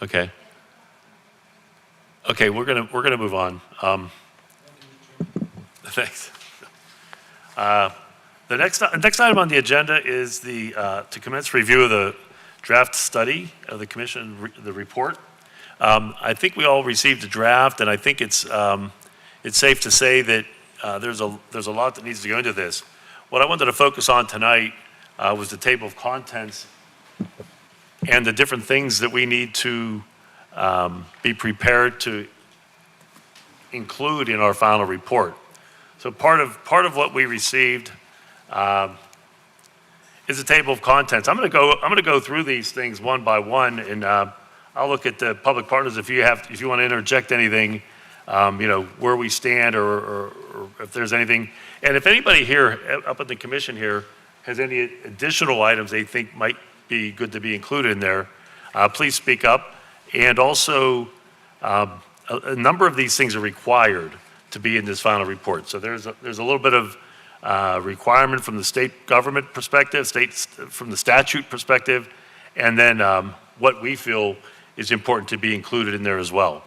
Okay. Okay, we're gonna move on. Thanks. The next item on the agenda is to commence review of the draft study of the commission, the report. I think we all received a draft, and I think it's safe to say that there's a lot that needs to go into this. What I wanted to focus on tonight was the table of contents and the different things that we need to be prepared to include in our final report. So part of what we received is a table of contents. I'm going to go through these things one by one, and I'll look at the public partners if you want to interject anything, where we stand or if there's anything. And if anybody here up at the commission here has any additional items they think might be good to be included in there, please speak up. And also, a number of these things are required to be in this final report. So there's a little bit of requirement from the state government perspective, from the statute perspective, and then what we feel is important to be included in there as well.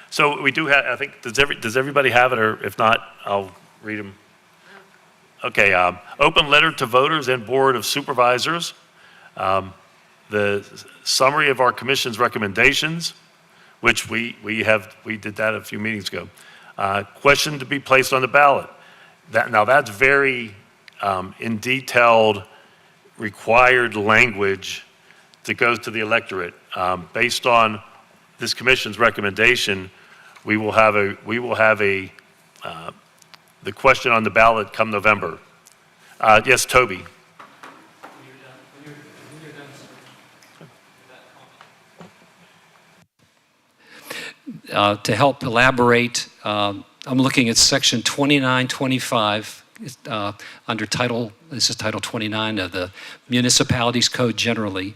So we do have, I think, does everybody have it, or if not, I'll read them. Okay, open letter to voters and board of supervisors. The summary of our commission's recommendations, which we did that a few meetings ago. Question to be placed on the ballot. That's very in detailed required language that goes to the electorate. Based on this commission's recommendation, we will have the question on the ballot come November. Yes, Toby. To help elaborate, I'm looking at section 2925 under this is title 29 of the Municipalities Code generally,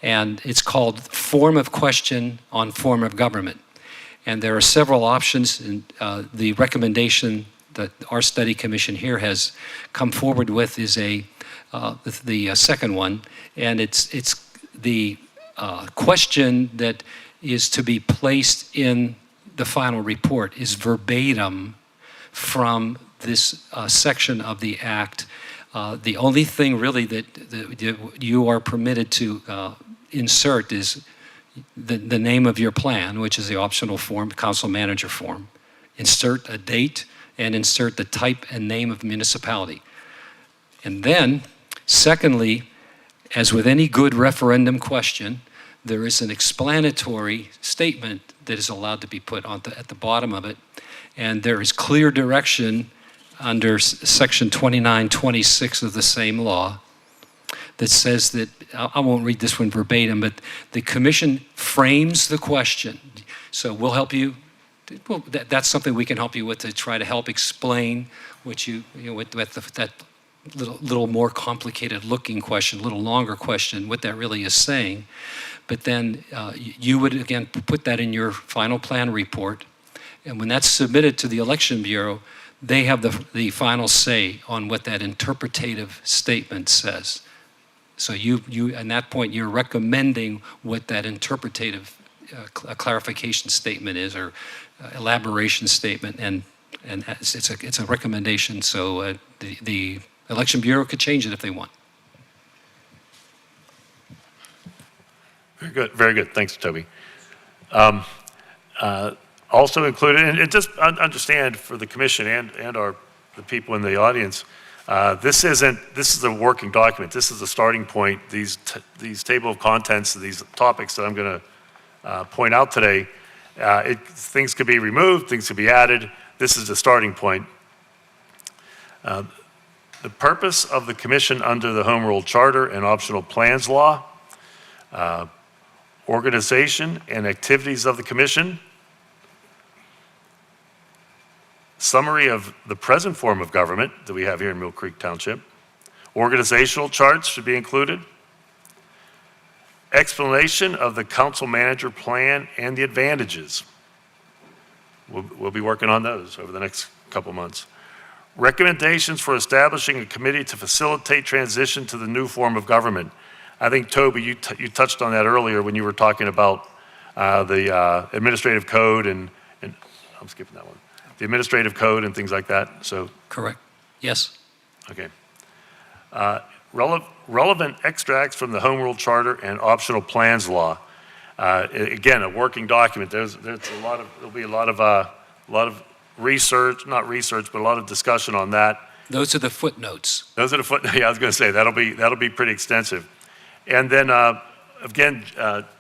and it's called Form of Question on Form of Government. And there are several options, and the recommendation that our study commission here has come forward with is the second one, and it's the question that is to be placed in the final report is verbatim from this section of the act. The only thing really that you are permitted to insert is the name of your plan, which is the optional form, council manager form. Insert a date and insert the type and name of municipality. And then, secondly, as with any good referendum question, there is an explanatory statement that is allowed to be put at the bottom of it. And there is clear direction under section 2926 of the same law that says that, I won't read this one verbatim, but the commission frames the question. So we'll help you, that's something we can help you with to try to help explain what with that little more complicated looking question, a little longer question, what that really is saying. But then you would, again, put that in your final plan report. And when that's submitted to the Election Bureau, they have the final say on what that interpretative statement says. So you at that point, you're recommending what that interpretative clarification statement is, or elaboration statement, and it's a recommendation. So the Election Bureau could change it if they want. Very good. Thanks, Toby. Also included, and just understand for the commission and the people in the audience, this is a working document. This is a starting point. These table of contents, these topics that I'm going to point out today, things could be removed, things could be added. This is the starting point. The purpose of the commission under the Home Rule Charter and Optional Plans Law, organization and activities of the commission, summary of the present form of government that we have here in Mill Creek Township, organizational charts should be included, explanation of the council manager plan and the advantages. We'll be working on those over the next couple months. Recommendations for establishing a committee to facilitate transition to the new form of government. I think, Toby, you touched on that earlier when you were talking about the administrative code and I'm skipping that one, the administrative code and things like that. So, Correct. Yes. okay. Relevant extracts from the Home Rule Charter and optional plans law. Again, a working document. There'll be a lot of research, not research, but a lot of discussion on that. Those are the footnotes. Those are the footnotes. Yeah, I was going to say that'll be pretty extensive. And then again,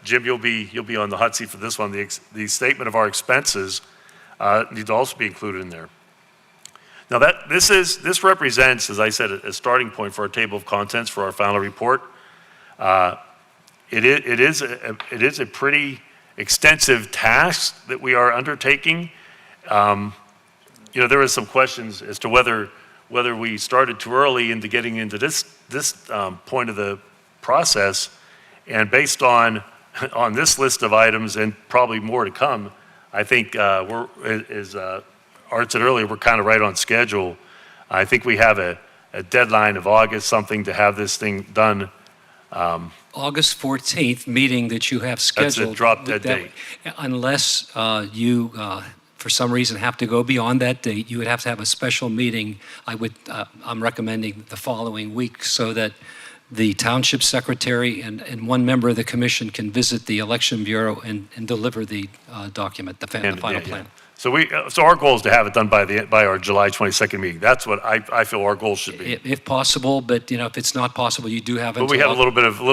Jim, you'll be on the hot seat for this one. The statement of our expenses needs to also be included in there. Now this represents, as I said, a starting point for our table of contents for our final report. It is a pretty extensive task that we are undertaking. There was some questions as to whether we started too early into getting into this point of the process, and based on this list of items and probably more to come, I think as Art said earlier, we're kind of right on schedule. I think we have a deadline of August something to have this thing done. August 14th meeting that you have scheduled. That's a drop dead date. Unless you, for some reason, have to go beyond that date, you would have to have a special meeting. I'm recommending the following week so that the township secretary and one member of the commission can visit the election bureau and deliver the document, the final plan. So our goal is to have it done by our July 22nd meeting. That's what I feel our goal should be. If possible, but if it's not possible, you do have. But we have a little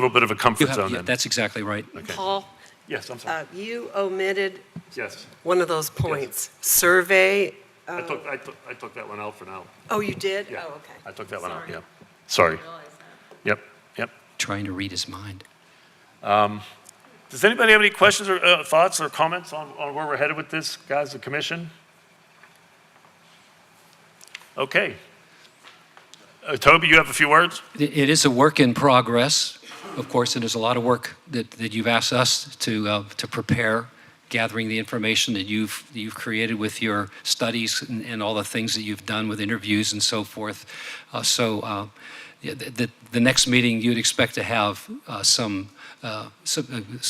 bit of a comfort zone. Yeah, that's exactly right. Okay. Paul, Yes, I'm sorry. you omitted Yes, one of those points. Survey. I took that one out for now. Oh, you did? Yeah, Oh, okay. I took that one out. Sorry. Yeah, sorry. Yep. Trying to read his mind. Does anybody have any questions or thoughts or comments on where we're headed with this, guys, the commission? Okay. Toby, you have a few words? It is a work in progress, of course, and there's a lot of work that you've asked us to prepare, gathering the information that you've created with your studies and all the things that you've done with interviews and so forth. The next meeting you'd expect to have some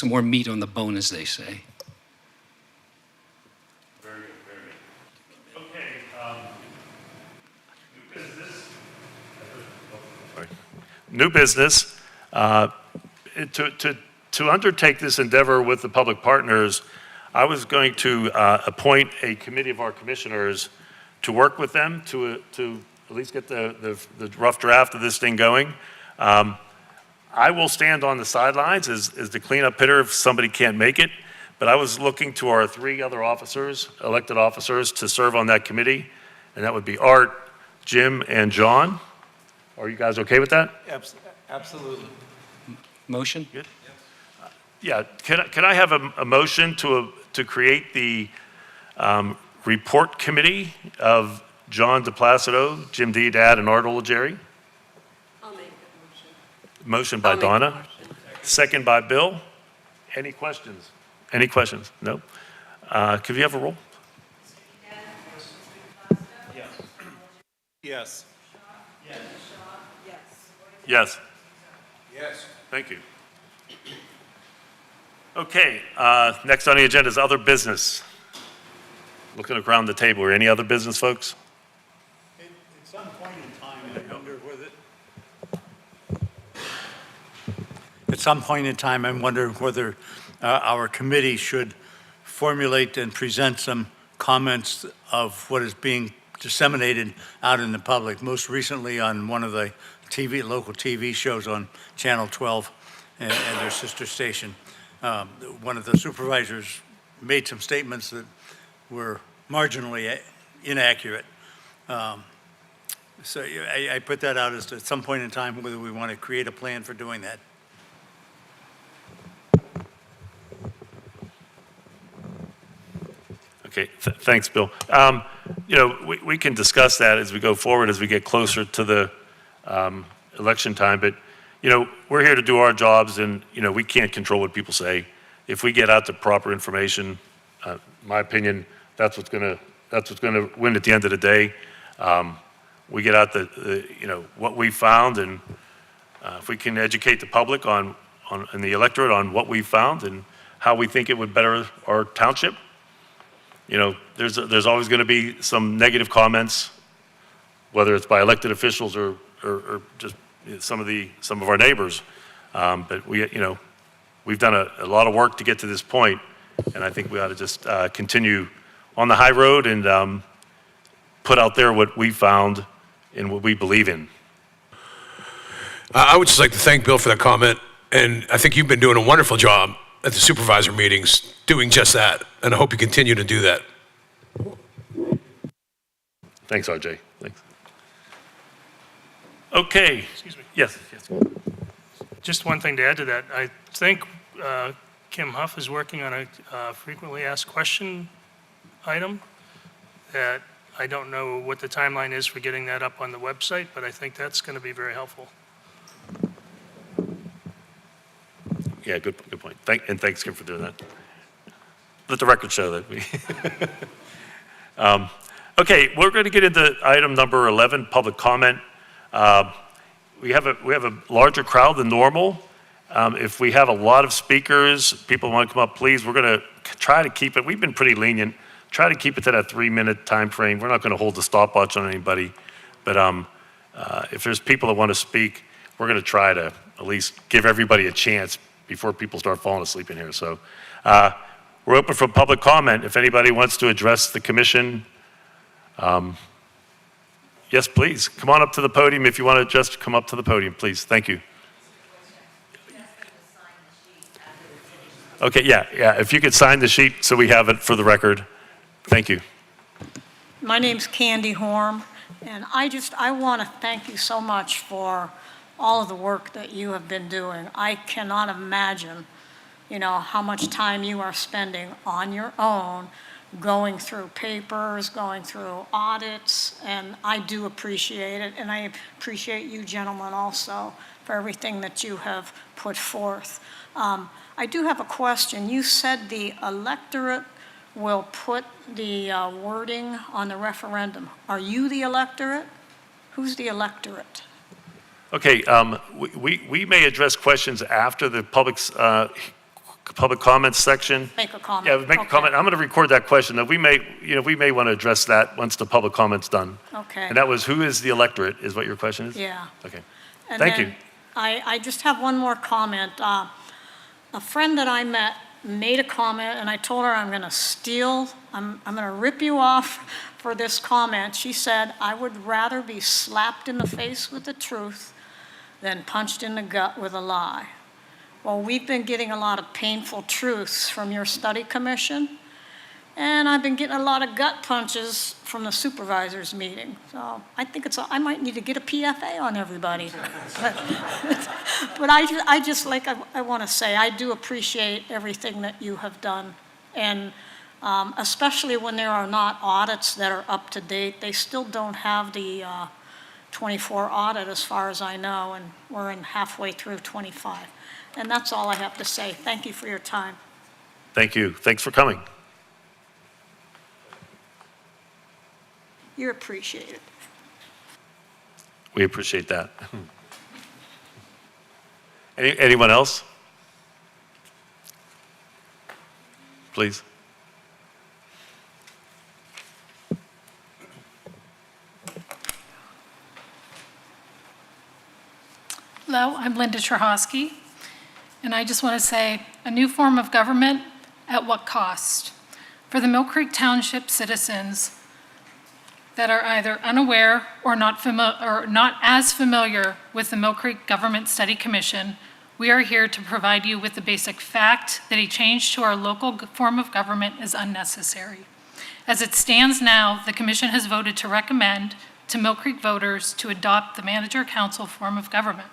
more meat on the bone, as they say. Very good. Okay. New business. Sorry. New business. To undertake this endeavor with the public partners, I was going to appoint a committee of our commissioners to work with them to at least get the rough draft of this thing going. I will stand on the sidelines as the cleanup hitter if somebody can't make it, but I was looking to our three other officers, elected officers, to serve on that committee, and that would be Art, Jim, and John. Are you guys okay with that? Absolutely. Motion? Good. Yeah, can I have a motion to create the report committee of John DePlacido, Jim Dad, and Art Olajeri? I'll make that motion. Motion by I'll make the Donna, motion. second by Bill. Any questions? Any questions? No? Could we have a roll? Yes. Yes. Yes. Thank you. Okay, next on the agenda is other business. Looking around the table, any other business, folks? At some point in time, I wonder whether our committee should formulate and present some comments of what is being disseminated out in the public. Most recently on one of the local TV shows on Channel 12 and their sister station. One of the supervisors made some statements that were marginally inaccurate. So I put that out as to at some point in time whether we want to create a plan for doing that. Okay, thanks, Bill. We can discuss that as we go forward, as we get closer to the election time, but we're here to do our jobs, and we can't control what people say. If we get out the proper information, my opinion, that's what's going to win at the end of the day. We get out what we found, and if we can educate the public and the electorate on what we found, and how we think it would better our township. You know, there's always going to be some negative comments, whether it's by elected officials or just some of our neighbors. But we've done a lot of work to get to this point, and I think we ought to just continue on the high road and put out there what we found and what we believe in. I would just like to thank Bill for that comment, and I think you've been doing a wonderful job at the supervisor meetings doing just that, and I hope you continue to do that. Thanks, RJ. Thanks. Okay. Excuse me. Yes. Just one thing to add to that. I think Kim Huff is working on a frequently asked question item that I don't know what the timeline is for getting that up on the website, but I think that's going to be very helpful. Yeah, good point. Thanks, Kim, for doing that. Let the record show that we. Okay, we're going to get into item number 11, public comment. We have a larger crowd than normal. If we have a lot of speakers, people want to come up, please. We're going to try to keep it. We've been pretty lenient. Try to keep it to that 3-minute time frame. We're not going to hold the stopwatch on anybody, but if there's people that want to speak, we're going to try to at least give everybody a chance before people start falling asleep in here. So we're open for public comment. If anybody wants to address the commission, yes, please. Come on up to the podium. If you want to just come up to the podium, please. Thank you. Okay, yeah. If you could sign the sheet so we have it for the record. Thank you. My name's Candy Horm, and I want to thank you so much for all of the work that you have been doing. I cannot imagine, how much time you are spending on your own, going through papers, going through audits, and I do appreciate it, and I appreciate you gentlemen also for everything that you have put forth. I do have a question. You said the electorate will put the wording on the referendum. Are you the electorate? Who's the electorate? Okay, we may address questions after the public comments section. Make a comment. Yeah, make a comment. I'm going to record that question. We may want to address that once the public comment's done. Okay. And that was, who is the electorate, is what your question is? Yeah. Okay. And Thank then you. I just have one more comment. A friend that I met made a comment, and I told her I'm going to rip you off for this comment. She said, I would rather be slapped in the face with the truth than punched in the gut with a lie. Well, we've been getting a lot of painful truths from your study commission, and I've been getting a lot of gut punches from the supervisors meeting. So I think I might need to get a PFA on everybody. But I want to say, I do appreciate everything that you have done. And especially when there are not audits that are up to date. They still don't have the 24 audit as far as I know, and we're halfway through 25. And that's all I have to say. Thank you for your time. Thank you. Thanks for coming. You're appreciated. We appreciate that. Anyone else? Please. Hello, I'm Linda Trahosky, and I just want to say, a new form of government at what cost? For the Mill Creek Township citizens that are either unaware or not as familiar with the Mill Creek Government Study Commission, we are here to provide you with the basic fact that a change to our local form of government is unnecessary. As it stands now, the commission has voted to recommend to Mill Creek voters to adopt the manager-council form of government.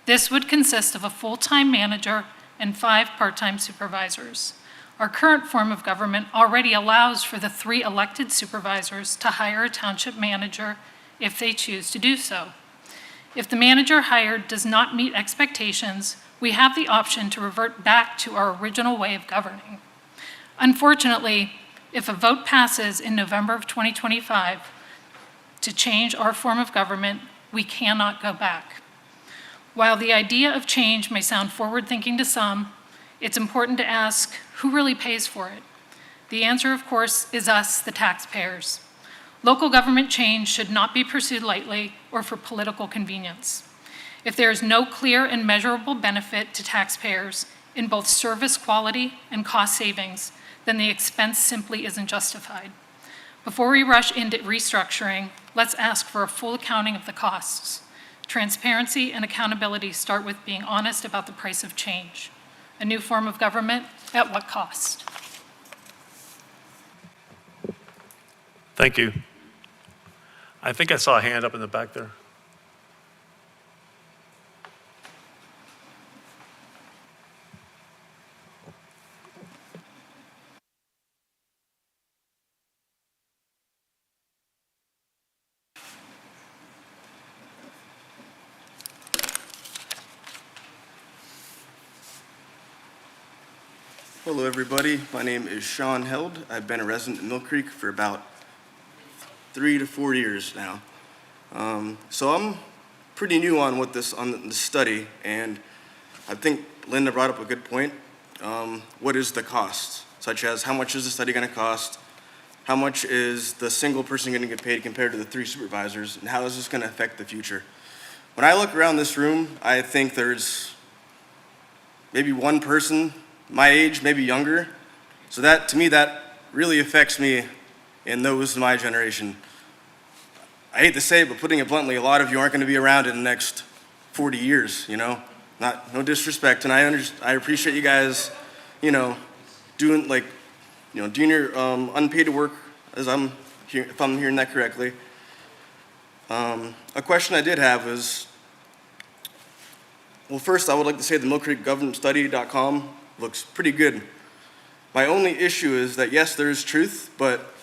This would consist of a full-time manager and 5 part-time supervisors. Our current form of government already allows for the 3 elected supervisors to hire a township manager if they choose to do so. If the manager hired does not meet expectations, we have the option to revert back to our original way of governing. Unfortunately, if a vote passes in November of 2025 to change our form of government, we cannot go back. While the idea of change may sound forward-thinking to some, it's important to ask who really pays for it. The answer, of course, is us, the taxpayers. Local government change should not be pursued lightly or for political convenience. If there is no clear and measurable benefit to taxpayers in both service quality and cost savings, then the expense simply isn't justified. Before we rush into restructuring, let's ask for a full accounting of the costs. Transparency and accountability start with being honest about the price of change. A new form of government, at what cost? Thank you. I think I saw a hand up in the back there. Hello, everybody. My name is Sean Held. I've been a resident in Mill Creek for about 3 to 4 years now. So I'm pretty new on the study, and I think Linda brought up a good point. What is the cost? Such as how much is the study going to cost? How much is the single person going to get paid compared to the 3 supervisors? And how is this going to affect the future? When I look around this room, I think there's maybe one person my age, maybe younger. So that, to me, that really affects me and those in my generation. I hate to say it, but putting it bluntly, a lot of you aren't going to be around in the next 40 years, you know? No disrespect, and I appreciate you guys, doing your unpaid work, if I'm hearing that correctly. A question I did have is, well, first I would like to say the MillCreekGovernmentStudy.com looks pretty good. My only issue is that, yes, there is truth, but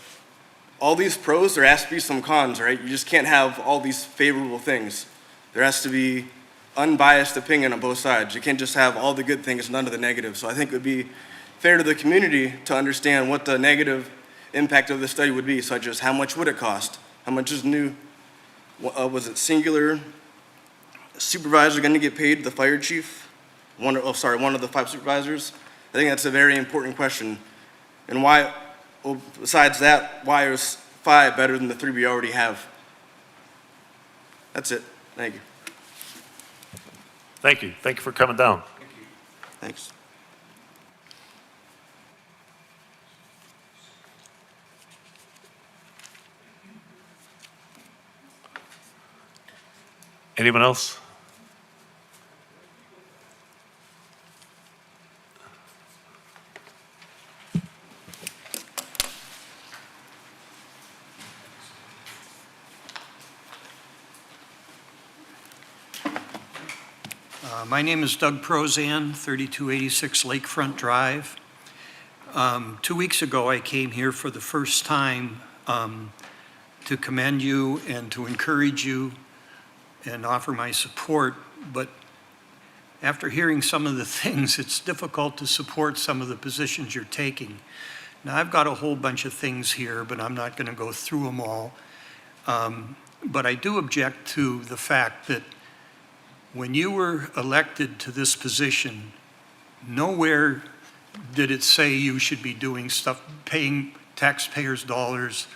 all these pros, there has to be some cons, right? You just can't have all these favorable things. There has to be unbiased opinion on both sides. You can't just have all the good things, none of the negative. So I think it would be fair to the community to understand what the negative impact of the study would be, such as how much would it cost? How much is new, was it singular supervisor going to get paid, the fire chief? One of the 5 supervisors? I think that's a very important question. And why, well, besides that, why is 5 better than the 3 we already have? That's it. Thank you. Thank you. Thank you for coming down. Thanks. Anyone else? My name is Doug Prozan, 3286 Lakefront Drive. 2 weeks ago, I came here for the first time to commend you and to encourage you and offer my support, but after hearing some of the things, it's difficult to support some of the positions you're taking. Now, I've got a whole bunch of things here, but I'm not going to go through them all. But I do object to the fact that when you were elected to this position, nowhere did it say you should be doing stuff, paying taxpayers' dollars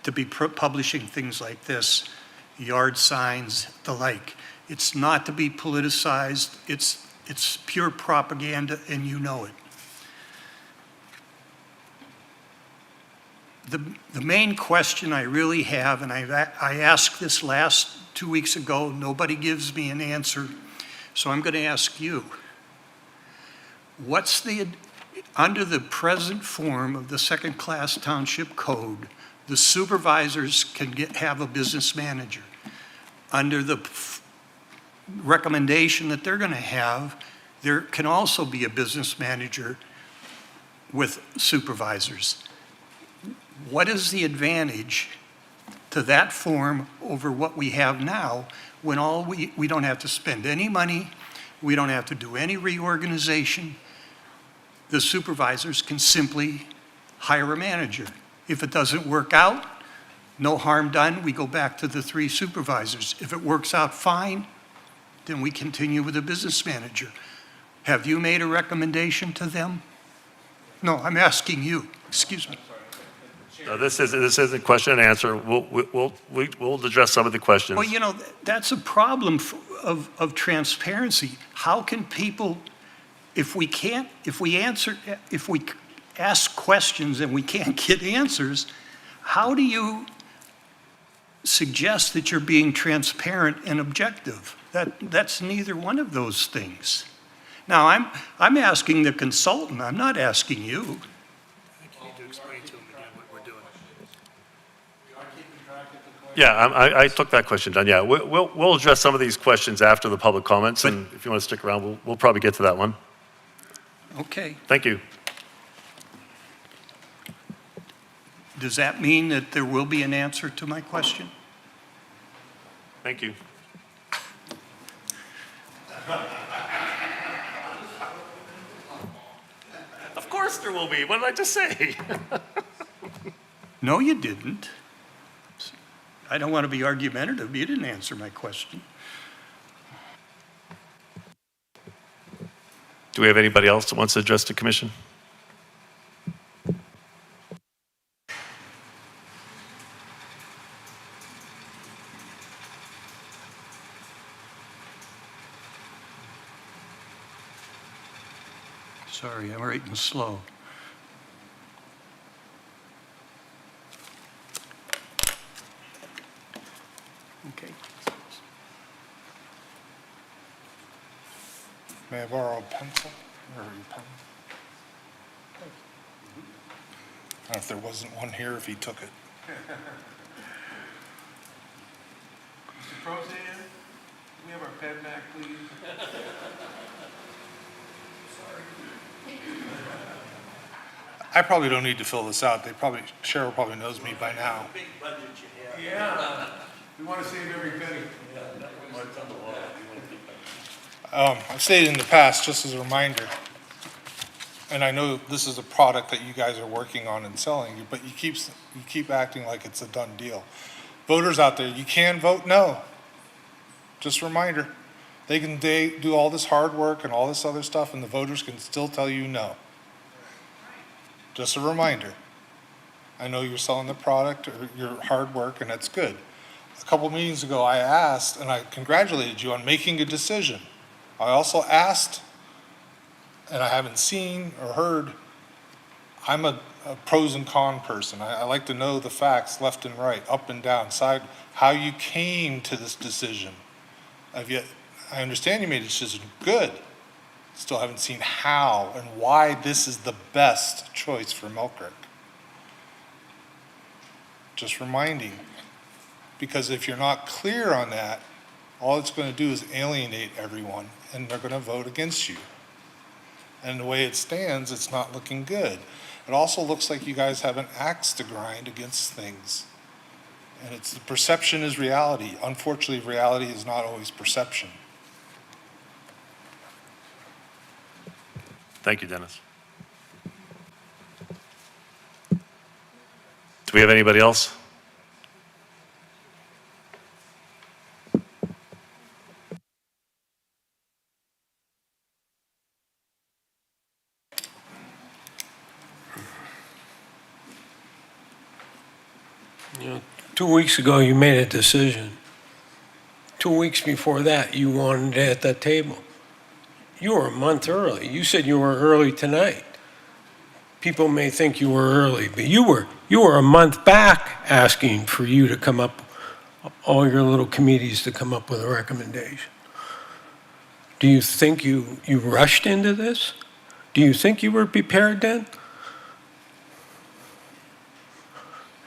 to be publishing things like this, yard signs, the like. It's not to be politicized. It's pure propaganda, and you know it. The main question I really have, and I asked this last 2 weeks ago, nobody gives me an answer, so I'm going to ask you. Under the present form of the second-class township code, the supervisors can have a business manager. Under the recommendation that they're going to have, there can also be a business manager with supervisors. What is the advantage to that form over what we have now when we don't have to spend any money, we don't have to do any reorganization? The supervisors can simply hire a manager. If it doesn't work out, no harm done, we go back to the 3 supervisors. If it works out fine, then we continue with a business manager. Have you made a recommendation to them? No, I'm asking you. Excuse me. No, this isn't question and answer. We'll address some of the questions. Well, you know, that's a problem of transparency. How can people, if we ask questions and we can't get answers, how do you suggest that you're being transparent and objective? That's neither one of those things. Now, I'm asking the consultant, I'm not asking you. I think you need to explain to them again what we're doing. Yeah, I took that question, John. Yeah, we'll address some of these questions after the public comments, and if you want to stick around, we'll probably get to that one. Okay. Thank you. Does that mean that there will be an answer to my question? Thank you. Of course there will be. What did I just say? No, you didn't. I don't want to be argumentative. You didn't answer my question. Do we have anybody else that wants to address the commission? Sorry, I'm writing slow. Okay. May I borrow a pencil or your pen? I don't know if there wasn't one here, if he took it. Mr. Prozan, can we have our pen back, please? I probably don't need to fill this out. Cheryl probably knows me by now. Yeah, we want to save every penny. I've stated in the past, just as a reminder, and I know this is a product that you guys are working on and selling, but you keep acting like it's a done deal. Voters out there, you can vote no. Just a reminder, they can do all this hard work and all this other stuff, and the voters can still tell you no. Just a reminder. I know you're selling the product or your hard work, and that's good. A couple meetings ago, I asked, and I congratulated you on making a decision. I also asked, and I haven't seen or heard, I'm a pros and con person. I like to know the facts left and right, up and down, side, how you came to this decision. I understand you made a decision, good. Still haven't seen how and why this is the best choice for Mill Creek. Just reminding, because if you're not clear on that, all it's going to do is alienate everyone, and they're going to vote against you. And the way it stands, it's not looking good. It also looks like you guys have an axe to grind against things. And it's the perception is reality. Unfortunately, reality is not always perception. Thank you, Dennis. Do we have anybody else? You know, 2 weeks ago, you made a decision. 2 weeks before that, you wanted it at that table. You were a month early. You said you were early tonight. People may think you were early, but you were a month back asking for you to come up, all your little committees to come up with a recommendation. Do you think you rushed into this? Do you think you were prepared then?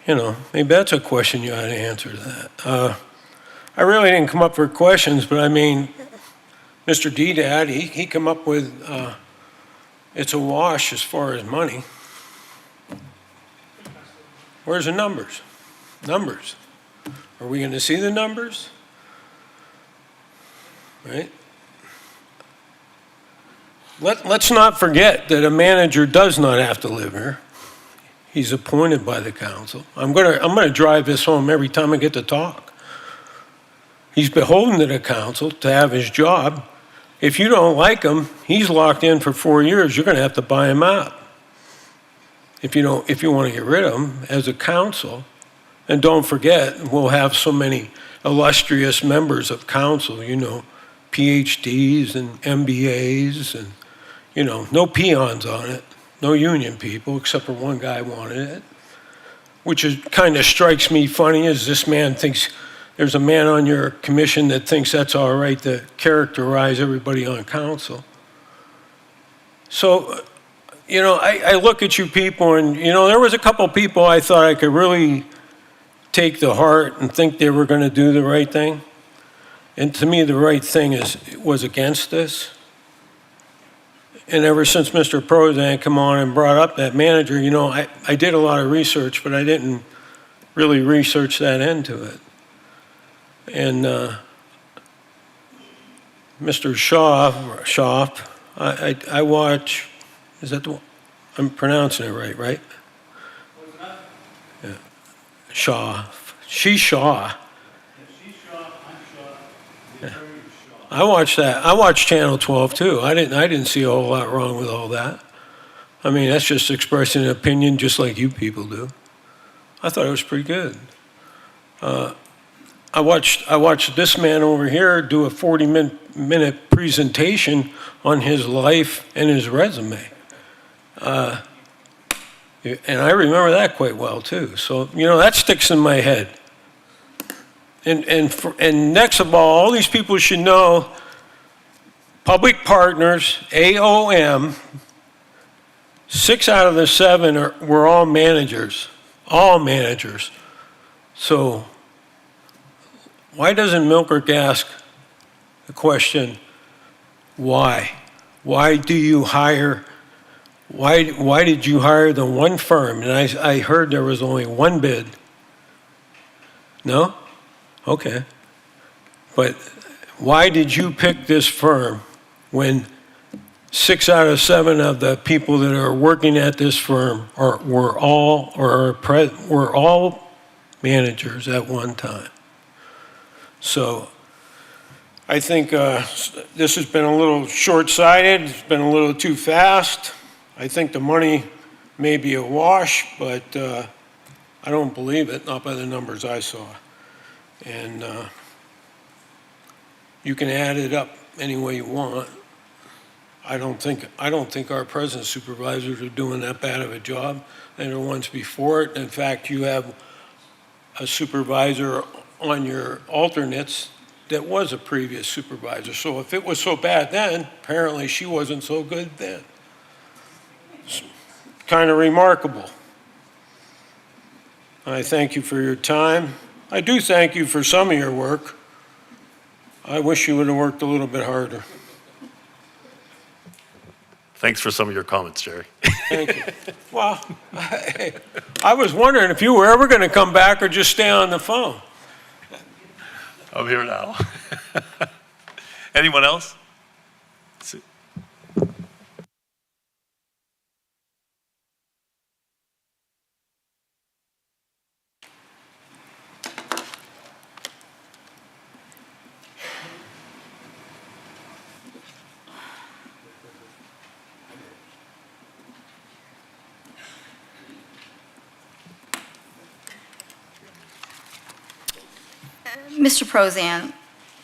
You know, maybe that's a question you ought to answer to that. I really didn't come up for questions, but I mean, Mr. D-Dad, he come up with, it's a wash as far as money. Where's the numbers? Numbers. Are we going to see the numbers? Right? Let's not forget that a manager does not have to live here. He's appointed by the council. I'm gonna drive this home every time I get to talk. He's beholden to the council to have his job. if you don't like him, he's locked in for 4 years. You're going to have to buy him out. If you want to get rid of him as a council. And don't forget, we'll have so many illustrious members of council, PhDs and MBAs and, no peons on it, no union people, except for one guy wanted it, which kind of strikes me funny is this man thinks, there's a man on your commission that thinks that's all right to characterize everybody on council. So, I look at you people and, there was a couple people I thought I could really take to heart and think they were going to do the right thing. And to me, the right thing was against this. And ever since Mr. Prozan come on and brought up that manager, I did a lot of research, but I didn't really research that into it. And Mr. Schaaf, I watch, is that the one? I'm pronouncing it right? Yeah. Shaw. She's Shaw. Yeah. I watched that. I watched Channel 12 too. I didn't see a whole lot wrong with all that. I mean, that's just expressing an opinion just like you people do. I thought it was pretty good. I watched this man over here do a 40-minute presentation on his life and his resume. And I remember that quite well too. So, that sticks in my head. And next of all these people should know, Public Partners, AOM, 6 out of the 7 were all managers. So why doesn't Milkirk ask the question, why? Why do you hire? Why did you hire the one firm? And I heard there was only one bid. No? Okay. But why did you pick this firm when 6 out of 7 of the people that are working at this firm were all managers at one time? So I think this has been a little short-sighted. It's been a little too fast. I think the money may be a wash, but I don't believe it, not by the numbers I saw. And you can add it up any way you want. I don't think our present supervisors are doing that bad of a job than the ones before it. In fact, you have a supervisor on your alternates that was a previous supervisor. So if it was so bad then, apparently she wasn't so good then. It's kind of remarkable. I thank you for your time. I do thank you for some of your work. I wish you would have worked a little bit harder. Thanks for some of your comments, Jerry. Thank you. Well, I was wondering if you were ever going to come back or just stay on the phone. I'm here now. Anyone else? Mr. Prozan,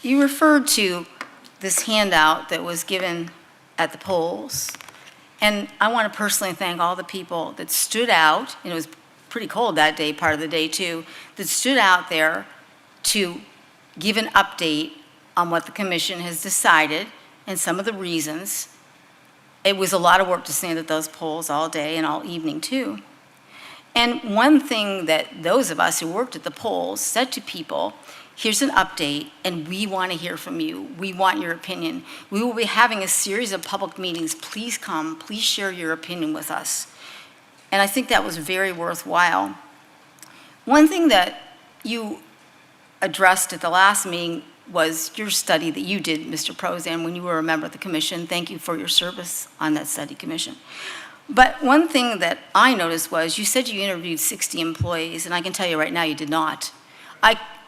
you referred to this handout that was given at the polls, and I want to personally thank all the people that stood out, and it was pretty cold that day, part of the day too, that stood out there to give an update on what the commission has decided and some of the reasons. It was a lot of work to stand at those polls all day and all evening too. And one thing that those of us who worked at the polls said to people, here's an update, and we want to hear from you. We want your opinion. We will be having a series of public meetings. Please come. Please share your opinion with us. And I think that was very worthwhile. One thing that you addressed at the last meeting was your study that you did, Mr. Prozan, when you were a member of the commission. Thank you for your service on that study commission. But one thing that I noticed was you said you interviewed 60 employees, and I can tell you right now you did not.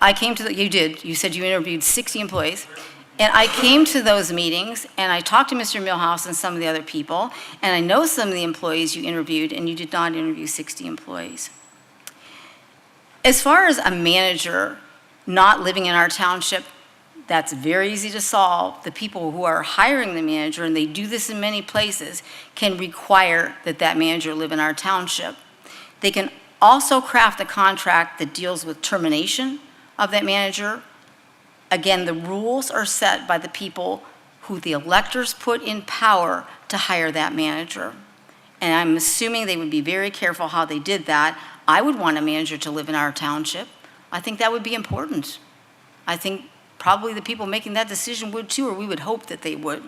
I came to you did. You said you interviewed 60 employees, And I came to those meetings, and I talked to Mr. Millhouse and some of the other people, and I know some of the employees you interviewed, and you did not interview 60 employees. As far as a manager not living in our township, that's very easy to solve. The people who are hiring the manager, and they do this in many places, can require that that manager live in our township. They can also craft a contract that deals with termination of that manager. Again, the rules are set by the people who the electors put in power to hire that manager. And I'm assuming they would be very careful how they did that. I would want a manager to live in our township. I think that would be important. I think probably the people making that decision would too, or we would hope that they would.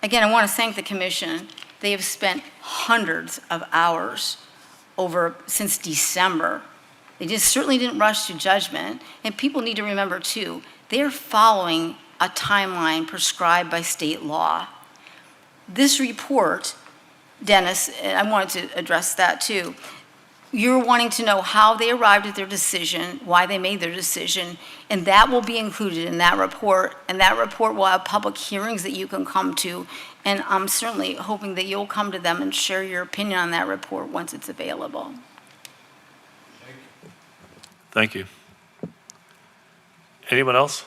Again, I want to thank the commission. They have spent hundreds of hours since December. They certainly didn't rush to judgment. And people need to remember too, they're following a timeline prescribed by state law. This report, Dennis, I wanted to address that too. You're wanting to know how they arrived at their decision, why they made their decision, and that will be included in that report, and that report will have public hearings that you can come to, and I'm certainly hoping that you'll come to them and share your opinion on that report once it's available. Thank you. Anyone else?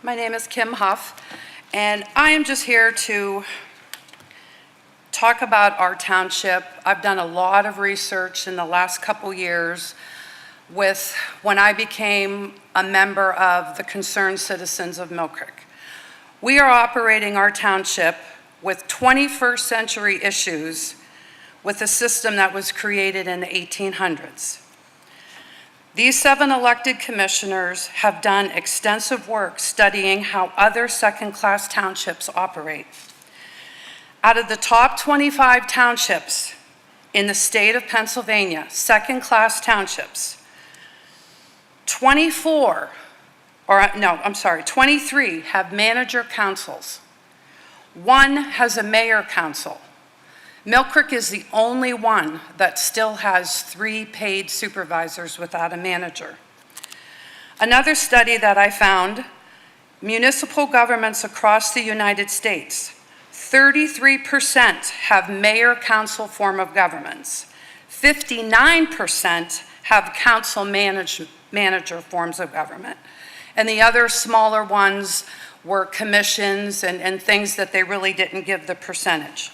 My name is Kim Huff, and I am just here to talk about our township. I've done a lot of research in the last couple years with when I became a member of the Concerned Citizens of Mill Creek. We are operating our township with 21st century issues with a system that was created in the 1800s. These 7 elected commissioners have done extensive work studying how other second-class townships operate. Out of the top 25 townships in the state of Pennsylvania, second-class townships, 23 have manager councils. 1 has a mayor council. Mill Creek is the only one that still has 3 paid supervisors without a manager. Another study that I found, municipal governments across the United States, 33% have mayor council form of governments. 59% have council manager forms of government. And the other smaller ones were commissions and things that they really didn't give the percentage.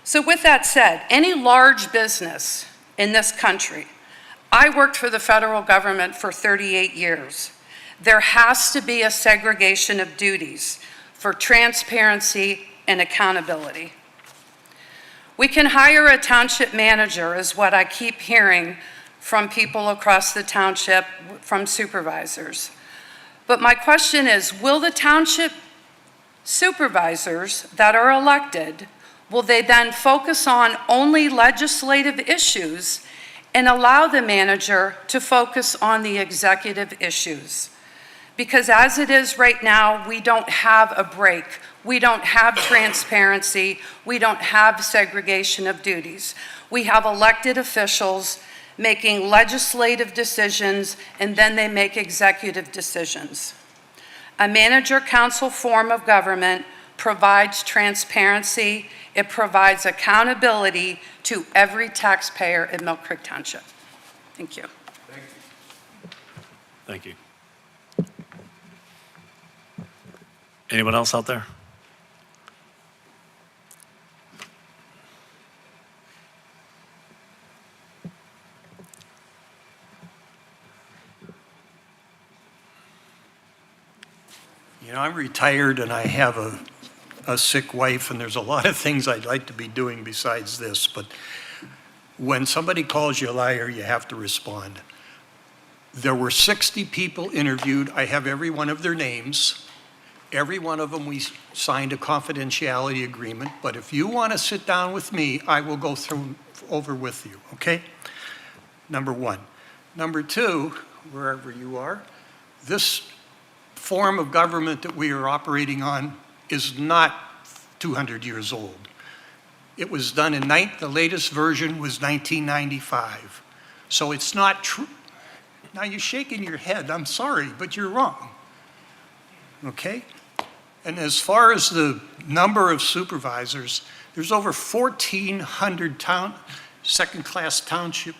So with that said, any large business in this country, I worked for the federal government for 38 years. There has to be a segregation of duties for transparency and accountability. We can hire a township manager, is what I keep hearing from people across the township, from supervisors. But my question is, will the township supervisors that are elected, will they then focus on only legislative issues and allow the manager to focus on the executive issues? Because as it is right now, we don't have a break. We don't have transparency. We don't have segregation of duties. We have elected officials making legislative decisions, and then they make executive decisions. A manager-council form of government provides transparency. It provides accountability to every taxpayer in Mill Creek Township. Thank you. Thank you. Anyone else out there? You know, I'm retired and I have a sick wife, and there's a lot of things I'd like to be doing besides this, but when somebody calls you a liar, you have to respond. There were 60 people interviewed. I have every one of their names. Every one of them, we signed a confidentiality agreement, but if you want to sit down with me, I will go over with you, okay? Number one. Number two, wherever you are, this form of government that we are operating on is not 200 years old. It was done the latest version was 1995. So it's not true. Now you're shaking your head, I'm sorry, but you're wrong. Okay? And as far as the number of supervisors, there's over 1,400 second-class townships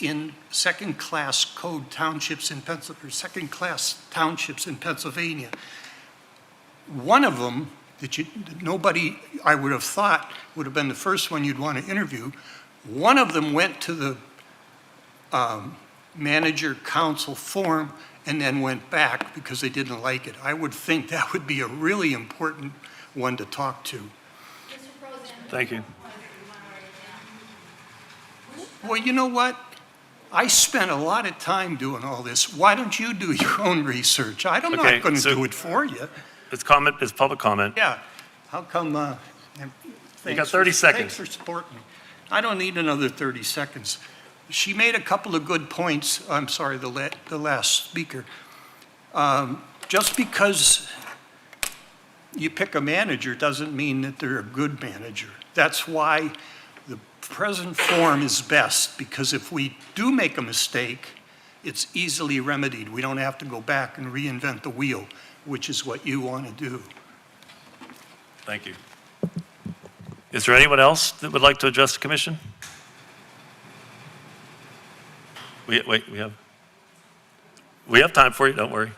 in second-class code townships in Pennsylvania, second-class townships in Pennsylvania. One of them that nobody, I would have thought, would have been the first one you'd want to interview. One of them went to the manager council forum and then went back because they didn't like it. I would think that would be a really important one to talk to. Thank you. Well, you know what? I spent a lot of time doing all this. Why don't you do your own research? I'm Okay, not going to so- do it for you. It's public comment. Yeah, how come, You got 30 seconds. Thanks for supporting me. I don't need another 30 seconds. She made a couple of good points. I'm sorry, the last speaker. Just because you pick a manager doesn't mean that they're a good manager. That's why the present form is best, because if we do make a mistake, it's easily remedied. We don't have to go back and reinvent the wheel, which is what you want to do. Thank you. Is there anyone else that would like to address the commission? We have time for you, don't worry.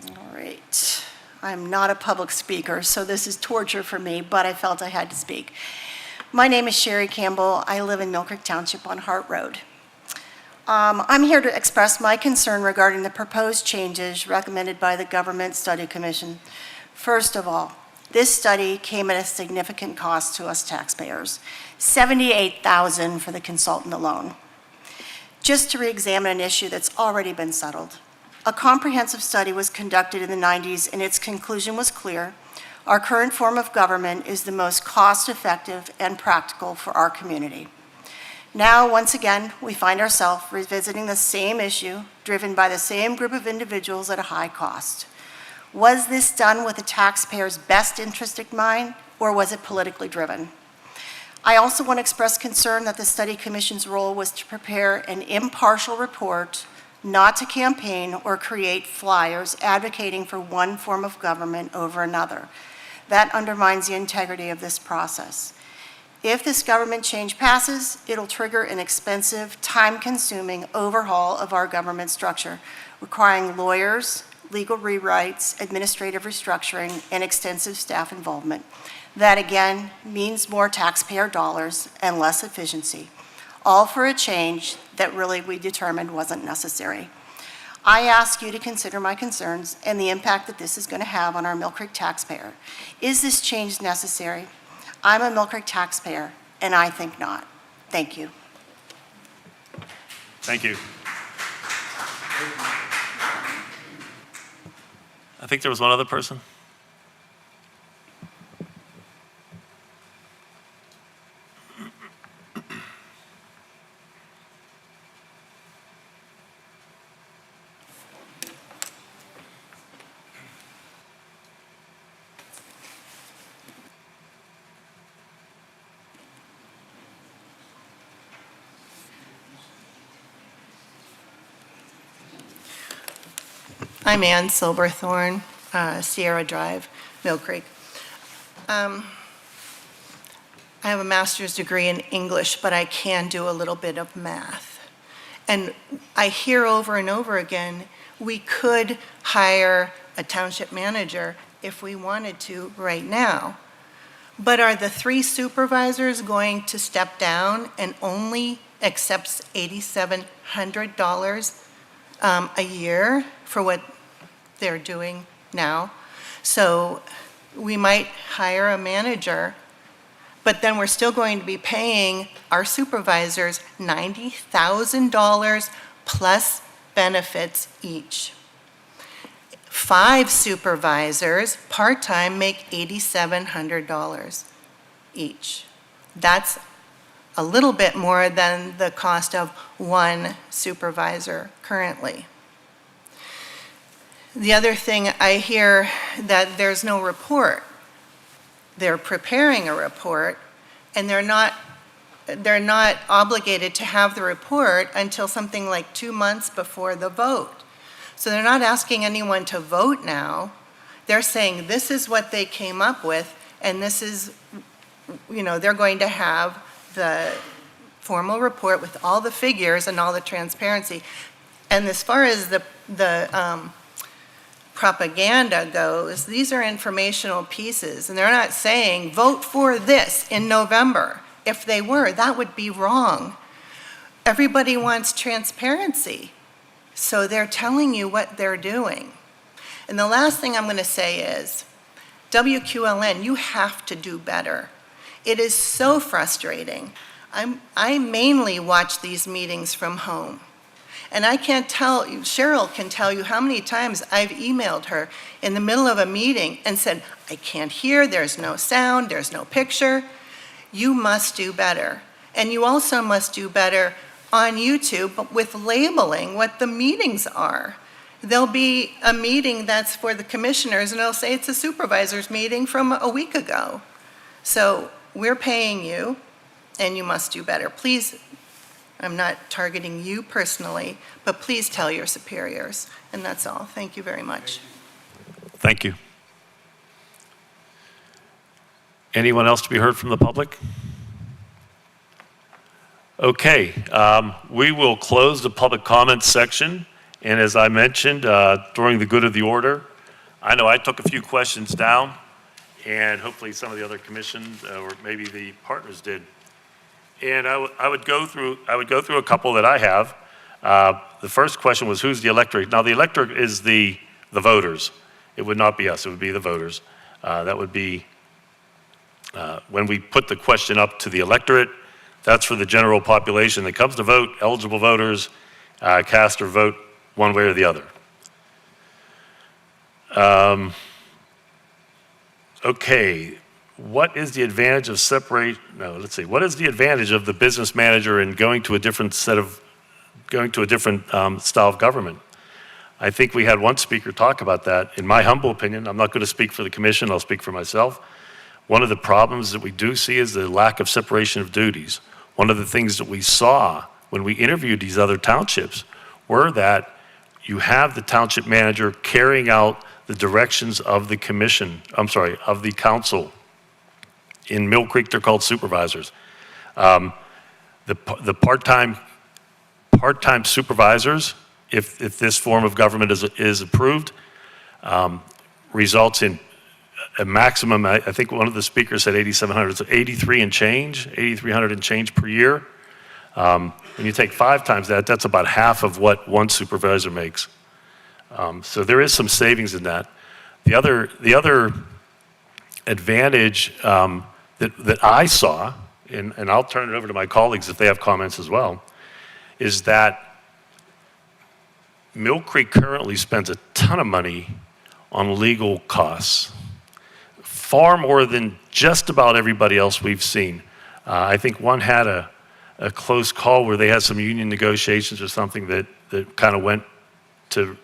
All right. I'm not a public speaker, so this is torture for me, but I felt I had to speak. My name is Sherry Campbell. I live in Mill Creek Township on Hart Road. I'm here to express my concern regarding the proposed changes recommended by the Government Study Commission. First of all, this study came at a significant cost to us taxpayers, $78,000 for the consultant alone, just to re-examine an issue that's already been settled. A comprehensive study was conducted in the 90s, and its conclusion was clear. Our current form of government is the most cost-effective and practical for our community. Now, once again, we find ourselves revisiting the same issue, driven by the same group of individuals at a high cost. Was this done with the taxpayer's best interest in mind, or was it politically driven? I also want to express concern that the Study Commission's role was to prepare an impartial report, not to campaign or create flyers advocating for one form of government over another. That undermines the integrity of this process. If this government change passes, it'll trigger an expensive, time-consuming overhaul of our government structure, requiring lawyers, legal rewrites, administrative restructuring, and extensive staff involvement. That, again, means more taxpayer dollars and less efficiency, all for a change that really we determined wasn't necessary. I ask you to consider my concerns and the impact that this is going to have on our Mill Creek taxpayer. Is this change necessary? I'm a Mill Creek taxpayer, and I think not. Thank you. Thank you. I think there was one other person. I'm Ann Silberthorne, Sierra Drive, Mill Creek. I have a master's degree in English, but I can do a little bit of math. And I hear over and over again, we could hire a township manager if we wanted to right now. But are the 3 supervisors going to step down and only accept $8,700 a year for what they're doing now? So we might hire a manager, but then we're still going to be paying our supervisors $90,000 plus benefits each. 5 supervisors, part-time, make $8,700 each. That's a little bit more than the cost of 1 supervisor currently. The other thing I hear that there's no report. They're preparing a report, and they're not obligated to have the report until something like 2 months before the vote. So they're not asking anyone to vote now. They're saying this is what they came up with, and this is, they're going to have the formal report with all the figures and all the transparency. And as far as the propaganda goes, these are informational pieces, and they're not saying, vote for this in November. If they were, that would be wrong. Everybody wants transparency, so they're telling you what they're doing. And the last thing I'm going to say is, WQLN, you have to do better. It is so frustrating. I mainly watch these meetings from home. And I can't tell you, Cheryl can tell you how many times I've emailed her in the middle of a meeting and said, I can't hear, there's no sound, there's no picture. You must do better. And you also must do better on YouTube with labeling what the meetings are. There'll be a meeting that's for the commissioners, and it'll say it's a supervisor's meeting from a week ago. So we're paying you, and you must do better. Please, I'm not targeting you personally, but please tell your superiors. And that's all. Thank you very much. Thank you. Anyone else to be heard from the public? Okay, we will close the public comments section. And as I mentioned, during the good of the order, I know I took a few questions down, and hopefully some of the other commissions or maybe the partners did. And I would go through a couple that I have. The first question was, who's the electorate? Now, the electorate is the voters. It would not be us, it would be the voters. That would be, when we put the question up to the electorate, that's for the general population that comes to vote, eligible voters, cast or vote one way or the other. Okay, what is the advantage of what is the advantage of the business manager in going to a different style of government? I think we had one speaker talk about that. In my humble opinion, I'm not going to speak for the commission, I'll speak for myself. One of the problems that we do see is the lack of separation of duties. One of the things that we saw when we interviewed these other townships were that you have the township manager carrying out the directions of the of the council. In Mill Creek, they're called supervisors. The part-time supervisors, if this form of government is approved, results in a maximum, I think one of the speakers said 8,700, so 8,300 and change per year. When you take 5 times that, that's about half of what one supervisor makes. So there is some savings in that. The other advantage that I saw, and I'll turn it over to my colleagues if they have comments as well, is that Mill Creek currently spends a ton of money on legal costs, far more than just about everybody else we've seen. I think one had a close call where they had some union negotiations or something that kind of went to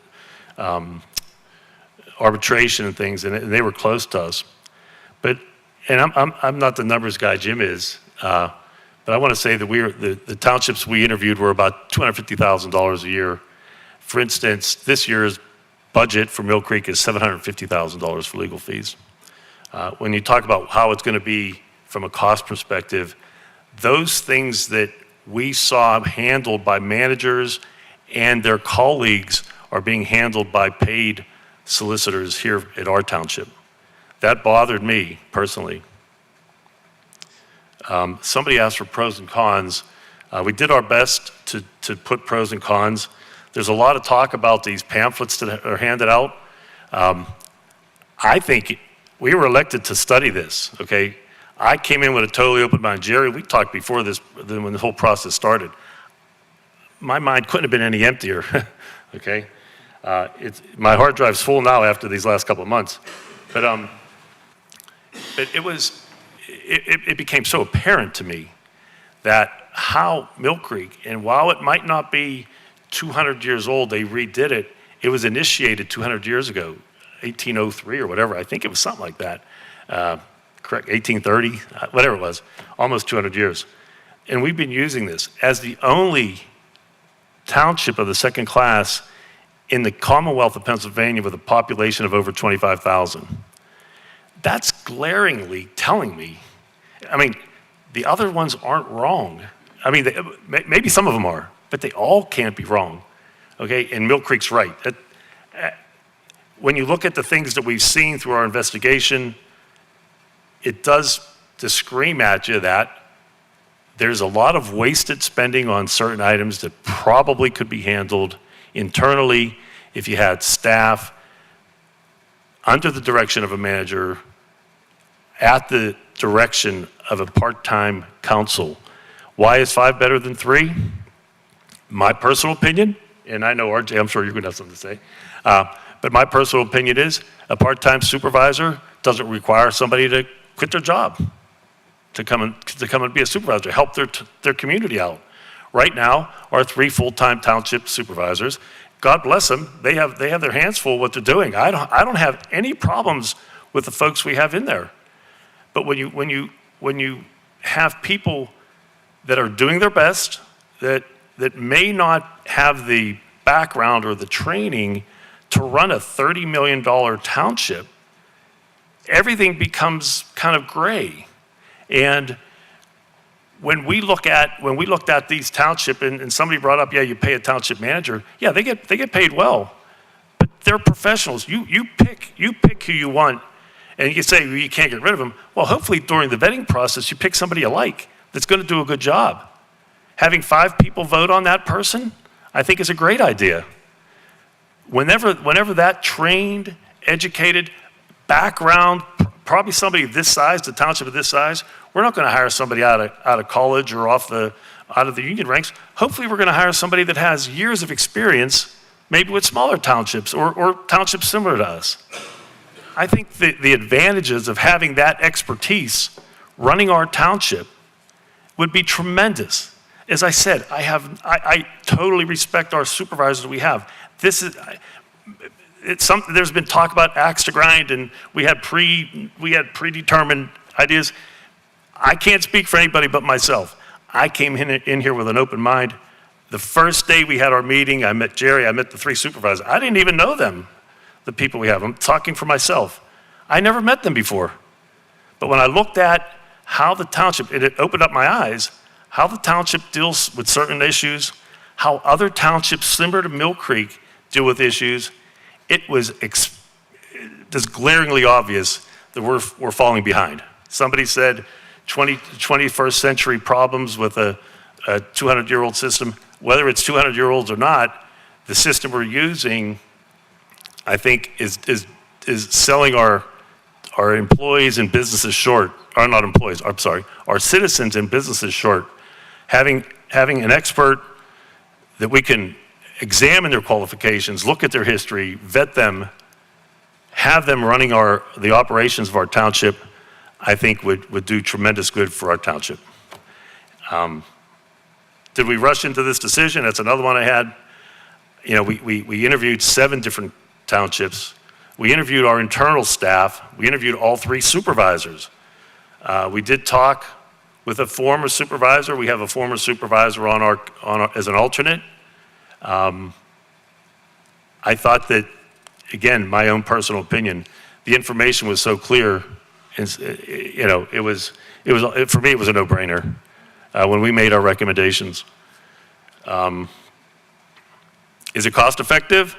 arbitration and things, and they were close to us. And I'm not the numbers guy, Jim is, but I want to say that the townships we interviewed were about $250,000 a year. For instance, this year's budget for Mill Creek is $750,000 for legal fees. When you talk about how it's going to be from a cost perspective, those things that we saw handled by managers and their colleagues are being handled by paid solicitors here at our township. That bothered me personally. Somebody asked for pros and cons. We did our best to put pros and cons. There's a lot of talk about these pamphlets that are handed out. I think we were elected to study this, okay? I came in with a totally open mind. Jerry, we talked before this, when the whole process started. My mind couldn't have been any emptier, okay? My hard drive's full now after these last couple of months. But it became so apparent to me that how Mill Creek, and while it might not be 200 years old, they redid it. It was initiated 200 years ago, 1803 or whatever. I think it was something like that. Correct, 1830, whatever it was, almost 200 years. And we've been using this as the only township of the second class in the Commonwealth of Pennsylvania with a population of over 25,000. That's glaringly telling me, I mean, the other ones aren't wrong. I mean, maybe some of them are, but they all can't be wrong, okay? And Mill Creek's right. When you look at the things that we've seen through our investigation, it does to scream at you that there's a lot of wasted spending on certain items that probably could be handled internally if you had staff under the direction of a manager, at the direction of a part-time counsel. Why is 5 better than 3? My personal opinion, and I know RJ, I'm sure you're gonna have something to say, but my personal opinion is a part-time supervisor doesn't require somebody to quit their job to come and be a supervisor, to help their community out. Right now, our 3 full-time township supervisors, God bless them, they have their hands full what they're doing. I don't have any problems with the folks we have in there. But when you have people that are doing their best, that may not have the background or the training to run a $30 million township, everything becomes kind of gray. And when we looked at these township, and somebody brought up, yeah, you pay a township manager. Yeah, they get paid well, but they're professionals. You pick who you want, and you say, well, you can't get rid of them. Well, hopefully during the vetting process, you pick somebody you like that's gonna do a good job. Having 5 people vote on that person, I think is a great idea. Whenever that trained, educated, background, probably somebody this size, the township of this size, we're not gonna hire somebody out of college or out of the union ranks. Hopefully we're gonna hire somebody that has years of experience, maybe with smaller townships or townships similar to us. I think the advantages of having that expertise running our township would be tremendous. As I said, I totally respect our supervisors that we have. There's been talk about axe to grind, and we had predetermined ideas. I can't speak for anybody but myself. I came in here with an open mind. The first day we had our meeting, I met Jerry, I met the 3 supervisors. I didn't even know them, the people we have. I'm talking for myself. I never met them before. But when I looked at how the township, it opened up my eyes, how the township deals with certain issues, how other townships similar to Mill Creek deal with issues, it was just glaringly obvious that we're falling behind. Somebody said 21st century problems with a 200-year-old system. Whether it's 200-year-olds or not, the system we're using, I think, is selling our employees and businesses short. Or not employees, I'm sorry, our citizens and businesses short. Having an expert that we can examine their qualifications, look at their history, vet them, have them running the operations of our township, I think would do tremendous good for our township. Did we rush into this decision? That's another one I had. You know, we interviewed 7 different townships. We interviewed our internal staff. We interviewed all 3 supervisors. We did talk with a former supervisor. We have a former supervisor as an alternate. I thought that, again, my own personal opinion, the information was so clear. You know, for me, it was a no-brainer when we made our recommendations. Is it cost-effective?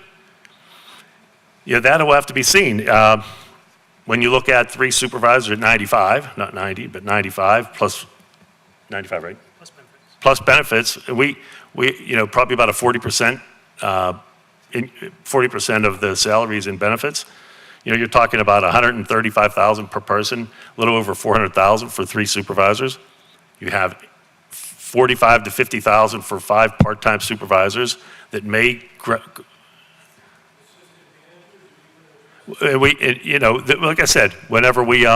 Yeah, that will have to be seen. When you look at 3 supervisors at 95, not 90, but 95 plus 95, right? Plus benefits. We probably about a 40% of the salaries and benefits. You know, you're talking about 135,000 per person, a little over 400,000 for 3 supervisors. You have 45 to 50,000 for 5 part-time supervisors that may, you know, like I said, whenever we